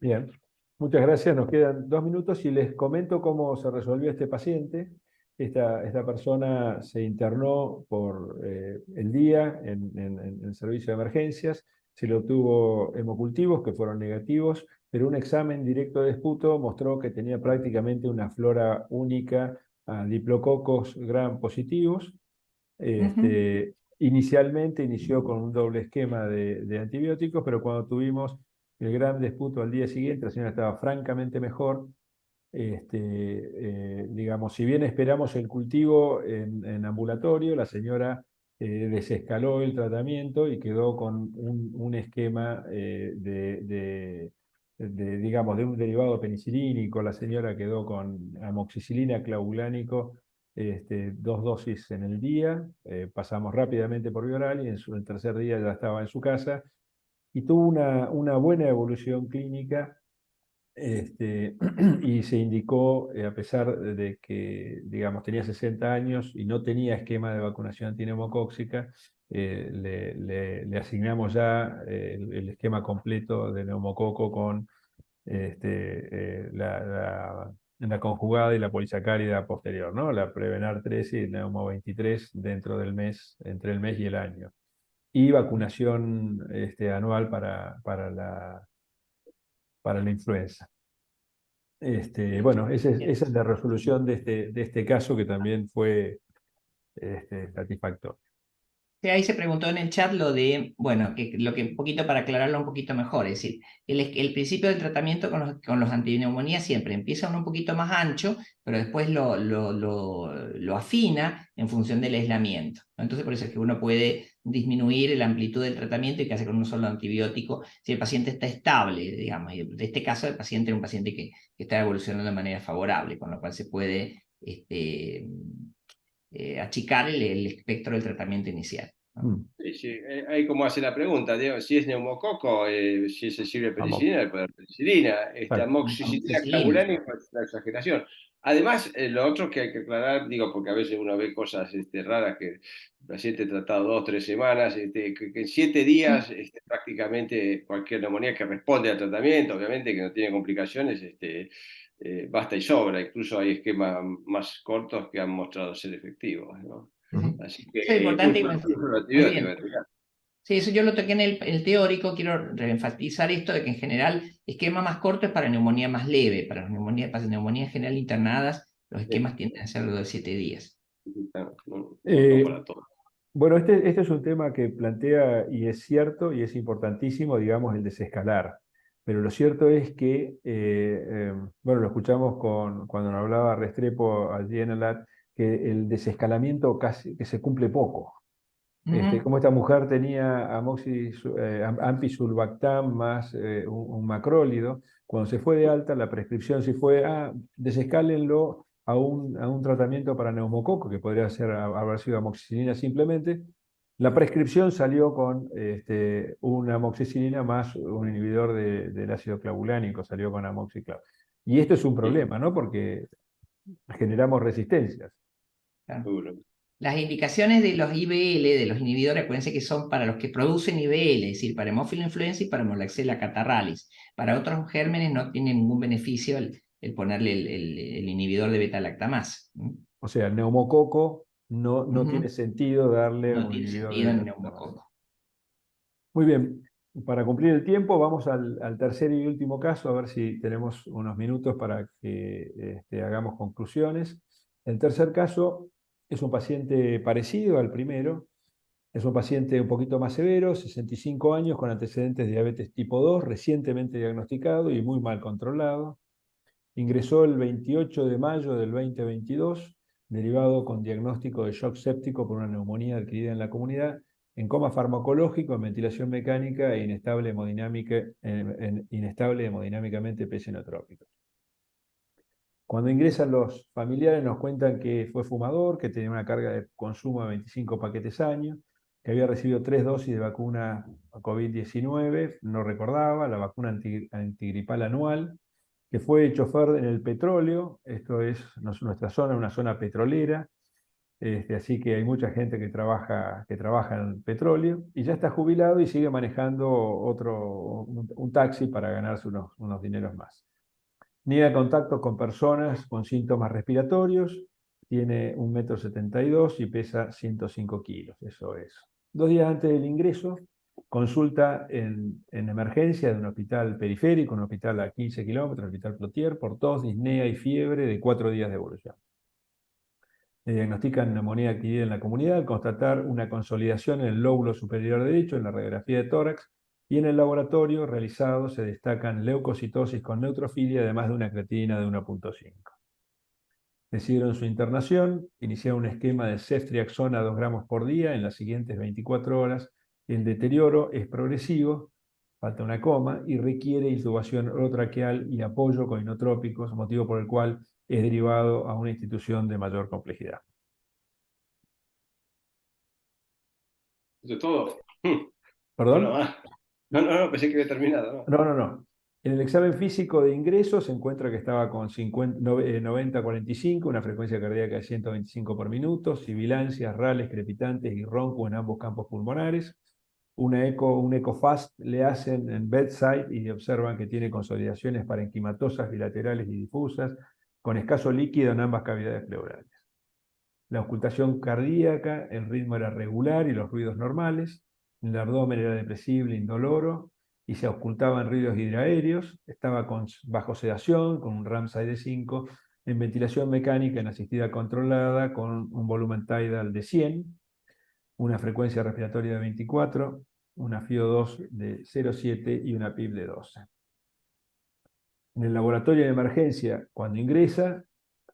Bien, muchas gracias. Nos quedan 2 minutos y les comento cómo se resolvió este paciente. Esta persona se internó por el día en el servicio de emergencias, se le obtuvo hemocultivos que fueron negativos, pero un examen directo de esputo mostró que tenía prácticamente una flora única a diplococos gram positivos. Inicialmente inició con un doble esquema de antibióticos, pero cuando tuvimos el gram de esputo al día siguiente, la señora estaba francamente mejor. Digamos, si bien esperamos el cultivo en ambulatorio, la señora desescaló el tratamiento y quedó con un esquema digamos, de un derivado penicilínico. La señora quedó con amoxicilina clavulánico, 2 dosis en el día. Pasamos rápidamente por vía oral y el tercer día ya estaba en su casa y tuvo una buena evolución clínica. Y se indicó, a pesar de que, digamos, tenía 60 años y no tenía esquema de vacunación antineumocóxica, le asignamos ya el esquema completo de neumococo con la conjugada y la polisacárida posterior, ¿no? La Prevenar 13 y el Neumo 23 dentro del mes, entre el mes y el año. Y vacunación anual para la influenza. Bueno, esa es la resolución de este caso que también fue satisfactorio. Sí, ahí se preguntó en el chat lo de, bueno, un poquito para aclararlo un poquito mejor, es decir, el principio del tratamiento con los antineumonías siempre empieza uno un poquito más ancho, pero después lo afina en función del aislamiento, ¿no? Entonces por eso es que uno puede disminuir la amplitud del tratamiento y que hace con un solo antibiótico si el paciente está estable, digamos. Y de este caso el paciente era un paciente que está evolucionando de manera favorable, con lo cual se puede achicar el espectro del tratamiento inicial, ¿no? Sí, ahí como hace la pregunta, Diego, si es neumococo, si es sensible a penicilina, le puede dar penicilina. Amoxicilina clavulánica es una exageración. Además, lo otro que hay que aclarar, digo, porque a veces uno ve cosas raras, que el paciente tratado 2 o 3 semanas, que en 7 días prácticamente cualquier neumonía que responde al tratamiento, obviamente que no tiene complicaciones, basta y sobra. Incluso hay esquemas más cortos que han mostrado ser efectivos, ¿no? Así que Eso es importante. Muy bien. Sí, eso yo lo toqué en el teórico. Quiero reenfatizar esto de que en general esquema más corto es para neumonía más leve. Para neumonía general internadas, los esquemas tienden a ser de 7 días. No para todo. Bueno, este es un tema que plantea, y es cierto, y es importantísimo, digamos, el desescalar. Pero lo cierto es que, bueno, lo escuchamos cuando nos hablaba Restrepo allí en el LAT, que el desescalamiento casi que se cumple poco. Como esta mujer tenía ampisulbactam más un macrólido, cuando se fue de alta, la prescripción sí fue, desescálenlo a un tratamiento para neumococo, que podría haber sido amoxicilina simplemente. La prescripción salió con una amoxicilina más un inhibidor del ácido clavulánico, salió con amoxiclav. Y esto es un problema, ¿no? Porque generamos resistencias. Claro. Seguro. Las indicaciones de los IBL, de los inhibidores, acuérdense que son para los que producen IBL, es decir, para Haemophilus influenzae y para Moraxella catarrhalis. Para otros gérmenes no tiene ningún beneficio el ponerle el inhibidor de beta-lactamasa. O sea, el neumococo no Ujú. tiene sentido darle No un tiene inhibidor sentido de en beta-lactamasa. neumococo. Muy bien, para cumplir el tiempo vamos al tercer y último caso, a ver si tenemos unos minutos para que hagamos conclusiones. El tercer caso es un paciente parecido al primero, es un paciente un poquito más severo, 65 años, con antecedentes de diabetes tipo 2, recientemente diagnosticado y muy mal controlado. Ingresó el 28 de mayo del 2022, derivado con diagnóstico de shock séptico por una neumonía adquirida en la comunidad, en coma farmacológico, en ventilación mecánica e inestable hemodinámicamente pesinotrópico. Cuando ingresan los familiares nos cuentan que fue fumador, que tenía una carga de consumo de 25 paquetes año, que había recibido 3 dosis de vacuna COVID-19, no recordaba, la vacuna antigripal anual, que fue chofer en el petróleo, esto es nuestra zona, una zona petrolera, así que hay mucha gente que trabaja en el petróleo, y ya está jubilado y sigue manejando un taxi para ganarse unos dineros más. Niega contacto con personas con síntomas respiratorios, tiene 1,72 m y pesa 105 kilos, eso es. 2 días antes del ingreso, consulta en emergencia de un hospital periférico, un hospital a 15 kilómetros, el Hospital Plotier, por tos, disnea y fiebre de 4 días de evolución. Le diagnostican neumonía adquirida en la comunidad al constatar una consolidación en el lóbulo superior derecho en la radiografía de tórax, y en el laboratorio realizado se destacan leucocitosis con neutrofilia, además de una creatinina de 1,5. Decidieron su internación, iniciaron un esquema de ceftriaxona a 2 gramos por día en las siguientes 24 horas. El deterioro es progresivo, falta una coma, y requiere intubación orotraqueal y apoyo con inotrópicos, motivo por el cual es derivado a una institución de mayor complejidad. Eso es todo. ¿Perdón? No, pensé que había terminado. No. En el examen físico de ingreso se encuentra que estaba con 90-45, una frecuencia cardíaca de 125 por minuto, sibilancias, rales, crepitantes y ronco en ambos campos pulmonares. Un ecofast le hacen en bedside y observan que tiene consolidaciones parenquimatosas bilaterales y difusas, con escaso líquido en ambas cavidades pleurales. La auscultación cardíaca, el ritmo era regular y los ruidos normales. El abdomen era depresible, indoloro, y se auscultaban ruidos hidroaéreos. Estaba bajo sedación, con un Ramsay de 5, en ventilación mecánica en asistida controlada, con un volumen tidal de 100, una frecuencia respiratoria de 24, una FiO2 de 0,7 y una PIB de 12. En el laboratorio de emergencia, cuando ingresa,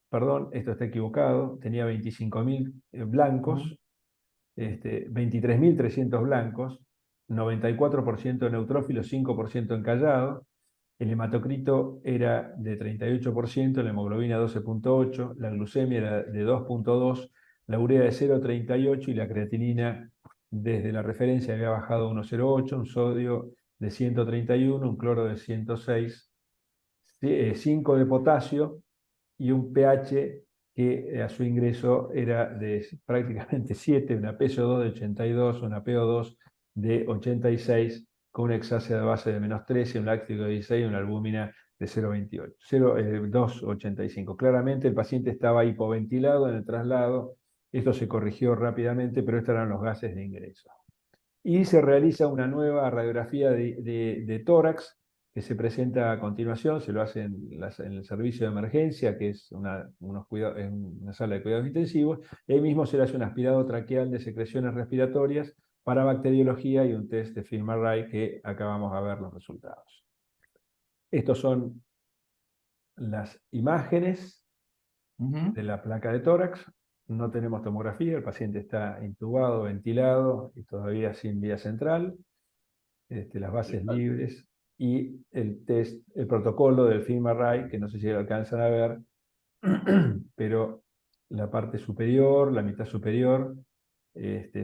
perdón, esto está equivocado, tenía 25.000 blancos, 23.300 blancos, 94% neutrófilos, 5% encallado, el hematocrito era de 38%, la hemoglobina 12,8, la glucemia era de 2,2, la urea de 0,38 y la creatinina desde la referencia había bajado a 1,08, un sodio de 131, un cloro de 106, 5 de potasio y un pH que a su ingreso era de prácticamente 7, una PSO2 de 82, una PO2 de 86, con una hexácea de base de -13, un láctico de 16 y una albúmina de 2,85. Claramente el paciente estaba hipoventilado en el traslado, esto se corrigió rápidamente, pero estos eran los gases de ingreso. Y se realiza una nueva radiografía de tórax, que se presenta a continuación, se lo hace en el servicio de emergencia, que es una sala de cuidados intensivos, y ahí mismo se le hace un aspirado traqueal de secreciones respiratorias para bacteriología y un test de FilmArray que acabamos de ver los resultados. Estos son las imágenes de la placa de tórax. No tenemos tomografía, el paciente está intubado, ventilado y todavía sin vía central. Las bases libres y el protocolo del FilmArray, que no sé si lo alcanzan a ver, pero la parte superior, la mitad superior,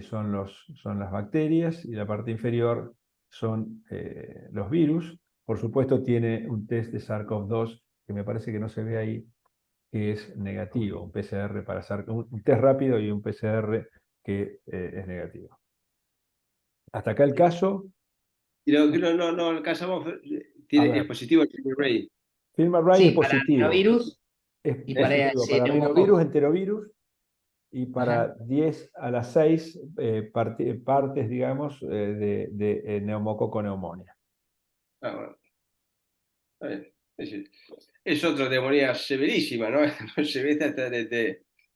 son las bacterias, y la parte inferior son los virus. Por supuesto tiene un test de SARS-CoV-2, que me parece que no se ve ahí, que es negativo, un PCR para un test rápido y un PCR que es negativo. Hasta acá el caso. Y lo que no alcanzamos, es positivo el FilmArray. FilmArray Sí, es positivo. para rinovirus Es y para positivo para neumococo. rinovirus, enterovirus, y para Ajá. 10 a las 6 partes, digamos, de neumococo neumonía. Bueno. Está bien. Es otra neumonía severísima, ¿no? Se ve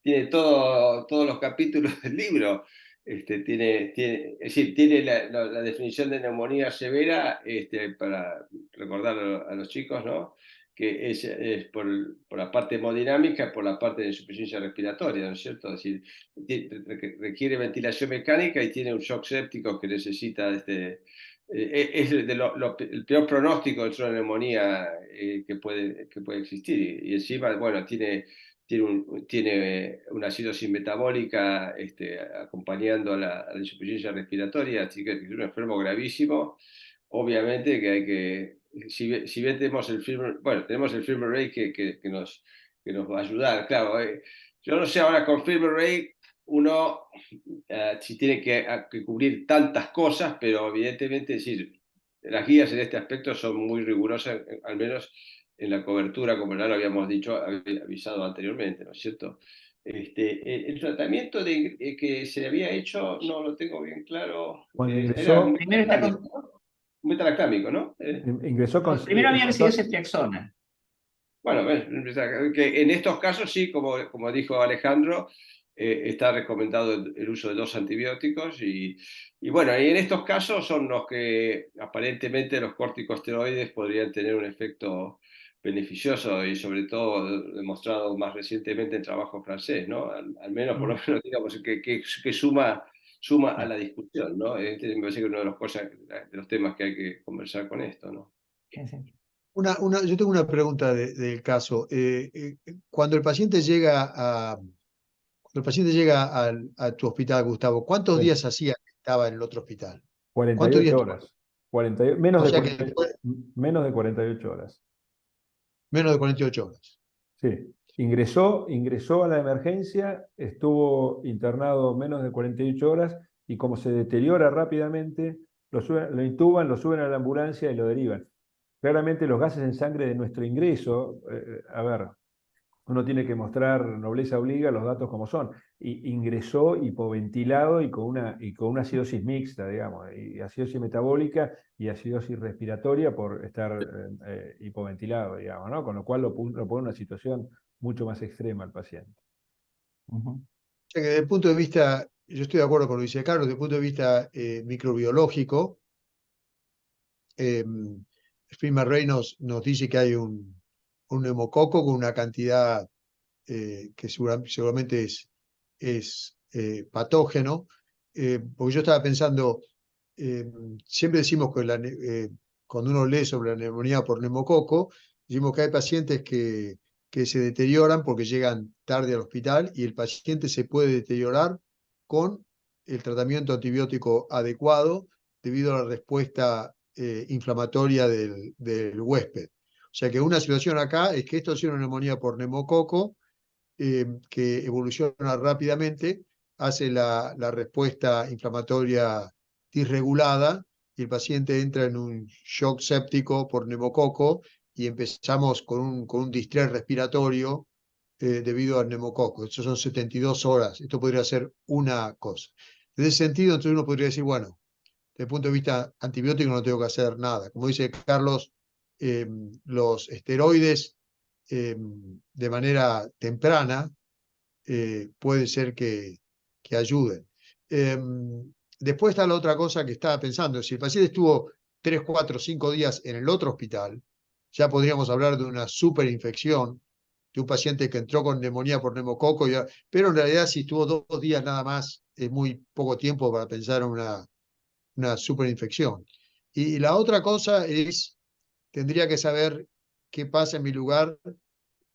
tiene todos los capítulos del libro. Es decir, tiene la definición de neumonía severa, para recordar a los chicos, ¿no? Que es por la parte hemodinámica, por la parte de insuficiencia respiratoria, ¿no es cierto? Es decir, requiere ventilación mecánica y tiene un shock séptico que necesita es el peor pronóstico de una neumonía que puede existir. Y encima, bueno, tiene una acidosis metabólica acompañando a la insuficiencia respiratoria, así que es un enfermo gravísimo. Obviamente que hay que, si bien tenemos el FilmArray que nos va a ayudar, claro. Yo no sé ahora con FilmArray uno si tiene que cubrir tantas cosas, pero evidentemente sí, las guías en este aspecto son muy rigurosas, al menos en la cobertura, como ya lo habíamos avisado anteriormente, ¿no es cierto? El tratamiento que se había hecho, no lo tengo bien claro. Cuando Era ingresó, un Primero está con, metalactámico, ¿no? ingresó con... primero había recibido ceftriaxona. Bueno, que en estos casos sí, como dijo Alejandro, está recomendado el uso de 2 antibióticos y bueno, y en estos casos son los que aparentemente los corticosteroides podrían tener un efecto beneficioso y sobre todo demostrado más recientemente en trabajo francés, ¿no? Al menos, por lo menos, digamos, que suma a la discusión, ¿no? Me parece que es uno de los temas que hay que conversar con esto, ¿no? Yo tengo una pregunta del caso. Cuando el paciente llega a tu hospital, Gustavo, ¿cuántos Sí, días hacía que estaba en el otro hospital? ¿Cuántos 48 días? horas. Menos O de sea que 48, menos de 48 horas. menos de 48 horas. Sí. Ingresó a la emergencia, estuvo internado menos de 48 horas, y como se deteriora rápidamente, lo intuban, lo suben a la ambulancia y lo derivan. Claramente los gases en sangre de nuestro ingreso, a ver, uno tiene que mostrar, nobleza obliga, los datos como son. Y ingresó hipoventilado y con una acidosis mixta, digamos, y acidosis metabólica y acidosis respiratoria por estar hipoventilado, digamos, ¿no? Con lo cual lo pone en una situación mucho más extrema al paciente. O sea que desde el punto de vista, yo estoy de acuerdo con lo que dice Carlos, desde el punto de vista microbiológico, FilmArray nos dice que hay un neumococo con una cantidad que seguramente es patógeno, porque yo estaba pensando, siempre decimos que cuando uno lee sobre la neumonía por neumococo, decimos que hay pacientes que se deterioran porque llegan tarde al hospital y el paciente se puede deteriorar con el tratamiento antibiótico adecuado debido a la respuesta inflamatoria del huésped. O sea que una situación acá es que esto es una neumonía por neumococo, que evoluciona rápidamente, hace la respuesta inflamatoria disregulada y el paciente entra en un shock séptico por neumococo y empezamos con un distrés respiratorio debido al neumococo. Eso son 72 horas. Esto podría ser una cosa. En ese sentido, entonces uno podría decir, bueno, desde el punto de vista antibiótico no tengo que hacer nada. Como dice Carlos, los esteroides de manera temprana puede ser que ayuden. Después está la otra cosa que estaba pensando. Si el paciente estuvo 3, 4, 5 días en el otro hospital, ya podríamos hablar de una superinfección, de un paciente que entró con neumonía por neumococo, pero en realidad si estuvo 2 días nada más, es muy poco tiempo para pensar en una superinfección. Y la otra cosa es, tendría que saber qué pasa en mi lugar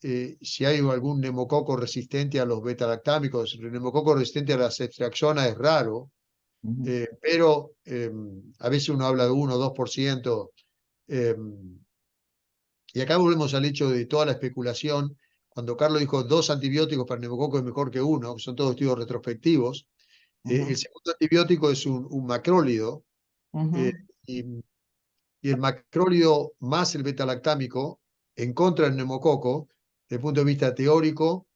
si hay algún neumococo resistente a los beta-lactámicos. El neumococo resistente a las ceftriaxona es raro, pero a veces uno habla de 1 o 2%. Y acá volvemos al hecho de toda la especulación. Cuando Carlos dijo 2 antibióticos para el neumococo es mejor que 1, son todos estudios retrospectivos. El segundo antibiótico es un macrólido, y el macrólido más el beta-lactámico en contra del neumococo, desde el punto de vista teórico,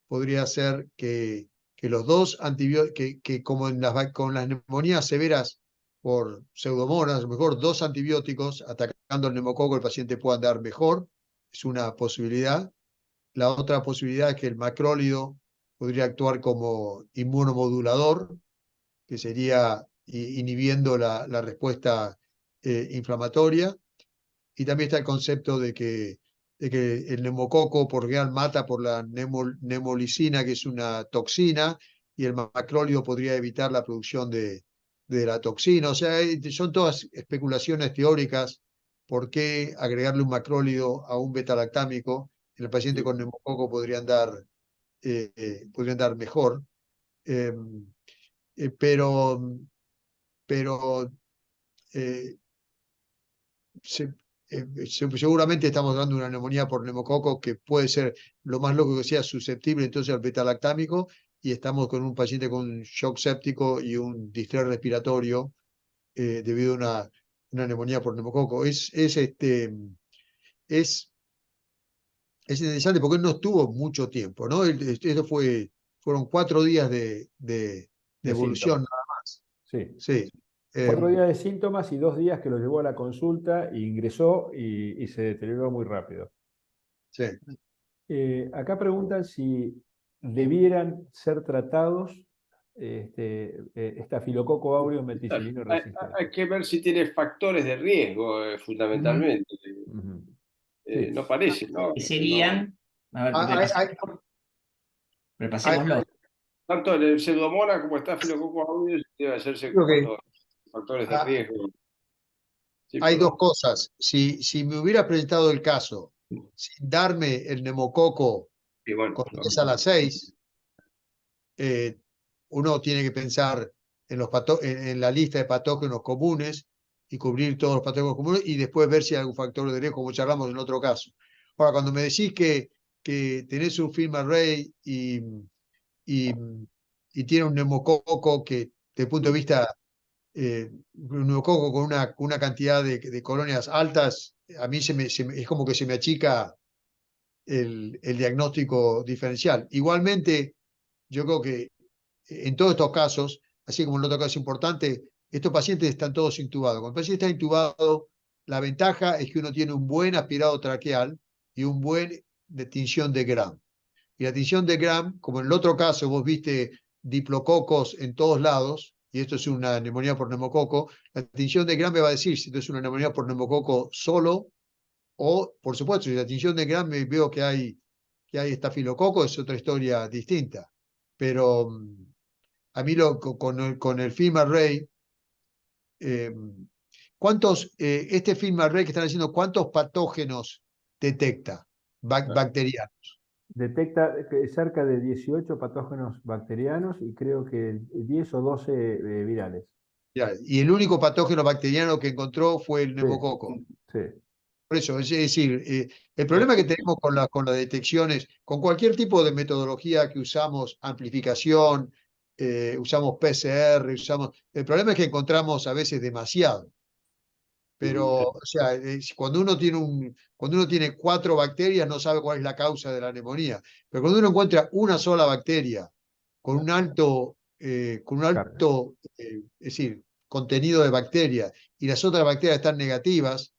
podría ser que los 2 antibióticos, que como con las neumonías severas por pseudomonas, a lo mejor 2 antibióticos atacando el neumococo, el paciente pueda andar mejor, es una posibilidad. La otra posibilidad es que el macrólido podría actuar como inmunomodulador, que sería inhibiendo la respuesta inflamatoria. Y también está el concepto de que el neumococo por general mata por la nemolicina, que es una toxina, y el macrólido podría evitar la producción de la toxina. O sea, son todas especulaciones teóricas. ¿Por qué agregarle un macrólido a un beta-lactámico? El paciente con neumococo podrían dar mejor. Pero eh, seguramente estamos hablando de una neumonía por neumococo que puede ser lo más loco que sea susceptible entonces al beta-lactámico, y estamos con un paciente con un shock séptico y un distrés respiratorio debido a una neumonía por neumococo. Es interesante porque él no estuvo mucho tiempo, ¿no? Esto fueron 4 días de evolución síntomas. nada más. Sí. Sí. 4 días de síntomas y 2 días que lo llevó a la consulta e ingresó y se deterioró muy rápido. Sí. Acá preguntan si debieran ser tratados estafilococo aureus meticilino Hay resistente. que ver si tiene factores de riesgo, fundamentalmente. Ujú. Sí. No parece, ¿no? Que serían, a ver, repasémoslo. Tanto el pseudomonas como estafilococcus aureus debe hacerse Creo que con factores de riesgo. Sí, hay perdón. 2 cosas. Si me hubiera presentado el caso sin darme el neumococo Y bueno, con 10 a las 6, uno tiene que pensar en la lista de patógenos comunes y cubrir todos los patógenos comunes y después ver si hay algún factor de riesgo, como charlamos en otro caso. Ahora, cuando me decís que tenés un film array y tiene un neumococo que, desde el punto de vista un neumococo con una cantidad de colonias altas, a mí es como que se me achica el diagnóstico diferencial. Igualmente, yo creo que en todos estos casos, así como en el otro caso importante, estos pacientes están todos intubados. Cuando el paciente está intubado, la ventaja es que uno tiene un buen aspirado traqueal y un buen de tinción de Gram. Y la tinción de Gram, como en el otro caso vos viste diplococos en todos lados, y esto es una neumonía por neumococo, la tinción de Gram me va a decir si esto es una neumonía por neumococo solo o, por supuesto, si la tinción de Gram veo que hay estafilococo, es otra historia distinta. Pero a mí con el film array, este film array que están haciendo, ¿cuántos patógenos detecta bacterianos? Detecta cerca de 18 patógenos bacterianos y creo que 10 o 12 virales. Y el único patógeno bacteriano que encontró fue el Sí, neumococo. sí. Por eso, es decir, el problema que tenemos con las detecciones, con cualquier tipo de metodología que usamos, amplificación, usamos PCR, el problema es que encontramos a veces demasiado. Pero, o sea, cuando uno tiene 4 bacterias, no sabe cuál es la causa de la neumonía. Pero cuando uno encuentra una sola bacteria con un alto, es decir, contenido de bacterias, y las otras bacterias están negativas,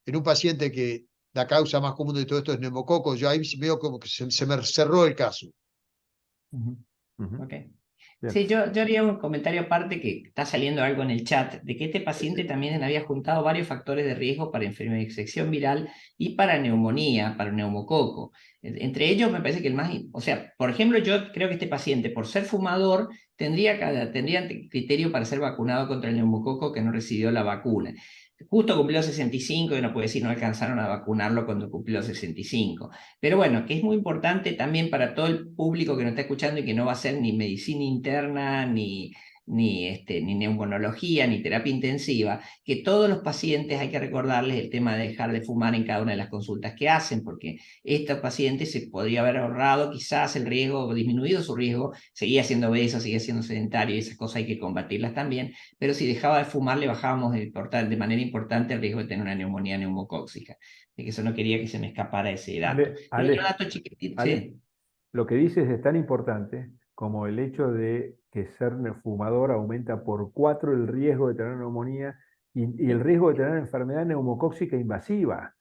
en un paciente que la causa más común de todo esto es neumococo, yo ahí veo como que se me cerró el caso. Ok. Bien. Sí, yo haría un comentario aparte que está saliendo algo en el chat, de que este paciente también había juntado varios factores de riesgo para enfermedad de infección viral y para neumonía, para neumococo. Entre ellos me parece que el más, o sea, por ejemplo, yo creo que este paciente, por ser fumador, tendría criterio para ser vacunado contra el neumococo que no recibió la vacuna. Justo cumplió 65 y no puede decir no alcanzaron a vacunarlo cuando cumplió 65. Pero bueno, que es muy importante también para todo el público que nos está escuchando y que no va a hacer ni medicina interna, ni neumonología, ni terapia intensiva, que todos los pacientes hay que recordarles el tema de dejar de fumar en cada una de las consultas que hacen, porque estos pacientes se podría haber ahorrado quizás el riesgo, disminuido su riesgo, seguía siendo obeso, seguía siendo sedentario, y esas cosas hay que combatirlas también, pero si dejaba de fumar le bajábamos de manera importante el riesgo de tener una neumonía neumocóxica. De que eso no quería que se me escapara ese dato. Ale, Otro dato chiquitito, Ale, ¿sí? lo que dices es tan importante como el hecho de que ser fumador aumenta por 4 el riesgo de tener neumonía y el riesgo de tener enfermedad neumocóxica invasiva.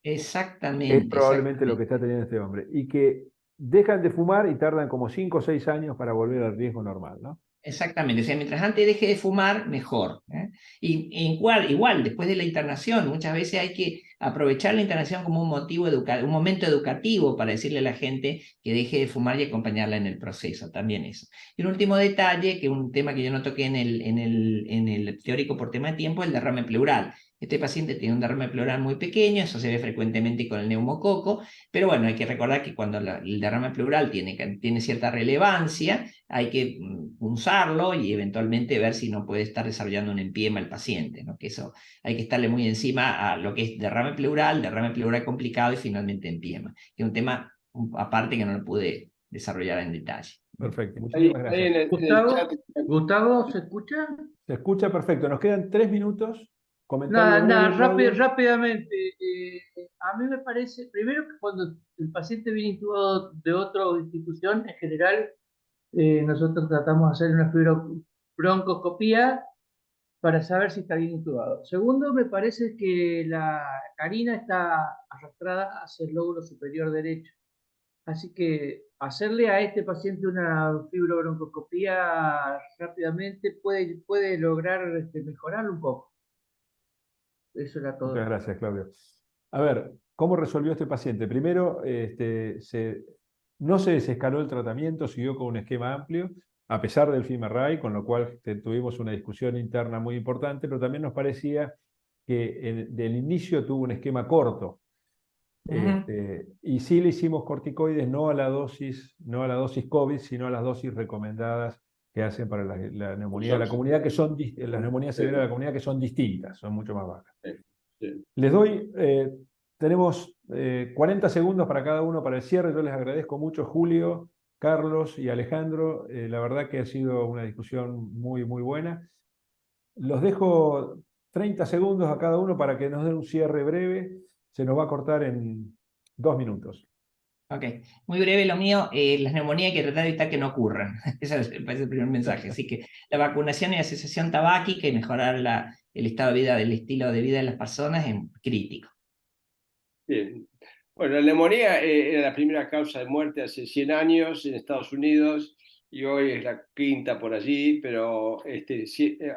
Es Exactamente, probablemente lo que está exactamente. teniendo este hombre. Y que dejan de fumar y tardan como 5 o 6 años para volver al riesgo normal, ¿no? Exactamente, o sea, mientras antes deje de fumar, mejor. Igual, después de la internación, muchas veces hay que aprovechar la internación como un un momento educativo para decirle a la gente que deje de fumar y acompañarla en el proceso, también eso. Y un último detalle, que es un tema que yo no toqué en el teórico por tema de tiempo, el derrame pleural. Este paciente tiene un derrame pleural muy pequeño, eso se ve frecuentemente con el neumococo, pero bueno, hay que recordar que cuando el derrame pleural tiene cierta relevancia, hay que punzarlo y eventualmente ver si no puede estar desarrollando un empiema el paciente, ¿no? Que eso hay que estarle muy encima a lo que es derrame pleural complicado y finalmente empiema, que es un tema aparte que no lo pude desarrollar en detalle. Perfecto, Ahí, muchísimas ahí gracias. en el chat. Gustavo, ¿se escucha? Se escucha perfecto. Nos quedan 3 minutos. Comentario Nada, breve, Claudio. rápidamente. A mí me parece, primero que cuando el paciente viene intubado de otra institución, en general, nosotros tratamos de hacer una broncoscopía para saber si está bien intubado. Segundo, me parece que la carina está arrastrada hacia el lóbulo superior derecho. Así que hacerle a este paciente una fibrobroncoscopía rápidamente puede lograr mejorarlo un poco. Eso era Muchas todo. gracias, Claudio. A ver, ¿cómo resolvió este paciente? Primero, no se desescaló el tratamiento, siguió con un esquema amplio, a pesar del FIMERRAI, con lo cual tuvimos una discusión interna muy importante, pero también nos parecía que del inicio tuvo un esquema corto. Y sí le hicimos corticoides no a la dosis COVID, sino a las dosis recomendadas que hacen para la neumonía de la comunidad, que son las neumonías severas de la comunidad, que son distintas, son mucho más bajas. Sí. Les doy, tenemos 40 segundos para cada uno para el cierre. Yo les agradezco mucho, Julio, Carlos y Alejandro. La verdad que ha sido una discusión muy, muy buena. Los dejo 30 segundos a cada uno para que nos den un cierre breve. Se nos va a cortar en 2 minutos. Ok, muy breve lo mío, las neumonías hay que tratar de evitar que no ocurran. Ese es el primer mensaje. Así que la vacunación y la cesación tabáquica y mejorar el estado de vida, el estilo de vida de las personas es crítico. Bien. Bueno, la neumonía era la primera causa de muerte hace 100 años en Estados Unidos y hoy es la quinta por allí, pero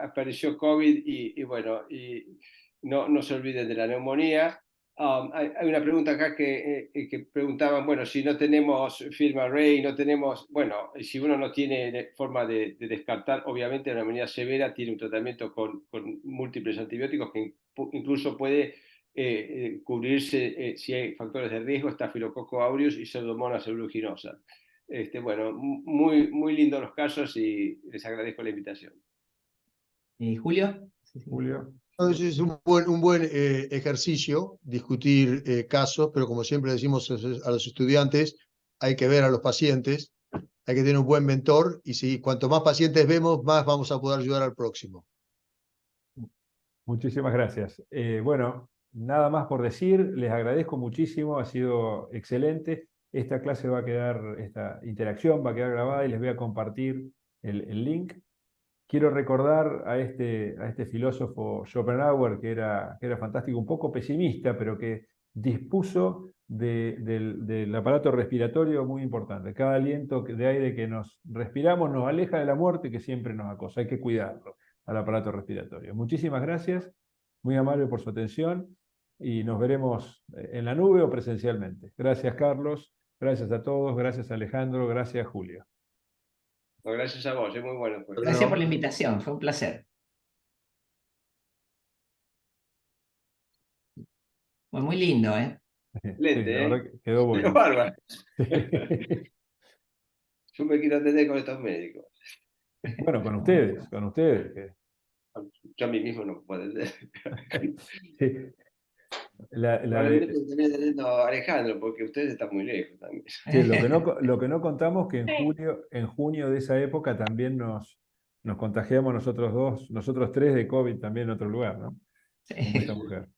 apareció COVID y bueno, y no se olviden de la neumonía. Hay una pregunta acá que preguntaban, bueno, si no tenemos FIMERRAI, no tenemos, bueno, si uno no tiene forma de descartar, obviamente la neumonía severa tiene un tratamiento con múltiples antibióticos que incluso puede cubrirse si hay factores de riesgo, Staphylococcus aureus y Pseudomonas aeruginosa. Bueno, muy, muy lindos los casos y les agradezco la invitación. ¿Julio? Julio. Entonces es un buen ejercicio discutir casos, pero como siempre decimos a los estudiantes, hay que ver a los pacientes, hay que tener un buen mentor y si cuanto más pacientes vemos, más vamos a poder ayudar al próximo. Muchísimas gracias. Bueno, nada más por decir, les agradezco muchísimo, ha sido excelente. Esta clase va a quedar, esta interacción va a quedar grabada y les voy a compartir el link. quiero recordar a este filósofo Schopenhauer, que era fantástico, un poco pesimista, pero que dispuso del aparato respiratorio muy importante. Cada aliento de aire que nos respiramos nos aleja de la muerte, que siempre nos acosa. Hay que cuidarlo al aparato respiratorio. Muchísimas gracias, muy amable por su atención, y nos veremos en la nube o presencialmente. Gracias, Carlos, gracias a todos, gracias, Alejandro, gracias, Julio. No, gracias a vos, es muy bueno. Pues. Gracias por la invitación, fue un placer. Fue muy lindo, ¿eh? Excelente, Sí, la verdad que quedó Pero bueno. bárbaro. Yo me quiero atender con estos médicos. Bueno, con ustedes, que Yo a mí mismo no puedo atender. sí. Probablemente termine atendiendo a Alejandro, porque ustedes están muy lejos también. Sí, lo que no contamos que en junio de esa época también nos contagiamos nosotros tres de COVID también en otro lugar, ¿no? Como esta mujer.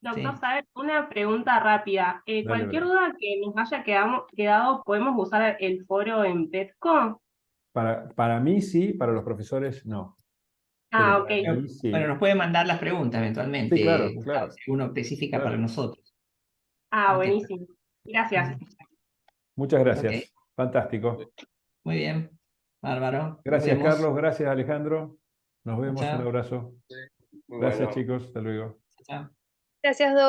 Doctor Sí. Saer, una pregunta rápida. Dale, Cualquier Bra. duda que nos haya quedado, ¿podemos usar el foro en Petco? Para mí sí, para los profesores no. Ah, Pero ok. para mí sí. Bueno, nos puede mandar las preguntas eventualmente, Sí, claro, Gustavo, claro. si alguno específica para Claro. nosotros. Ah, Ok. buenísimo. Gracias. Muchas gracias. Ok. Fantástico. Muy bien, bárbaro. Nos Gracias, vemos. Carlos. Gracias, Alejandro. Nos vemos. Un Chao. abrazo. Muy Gracias, bueno. chicos. Hasta luego. Chao. Gracias, Doc.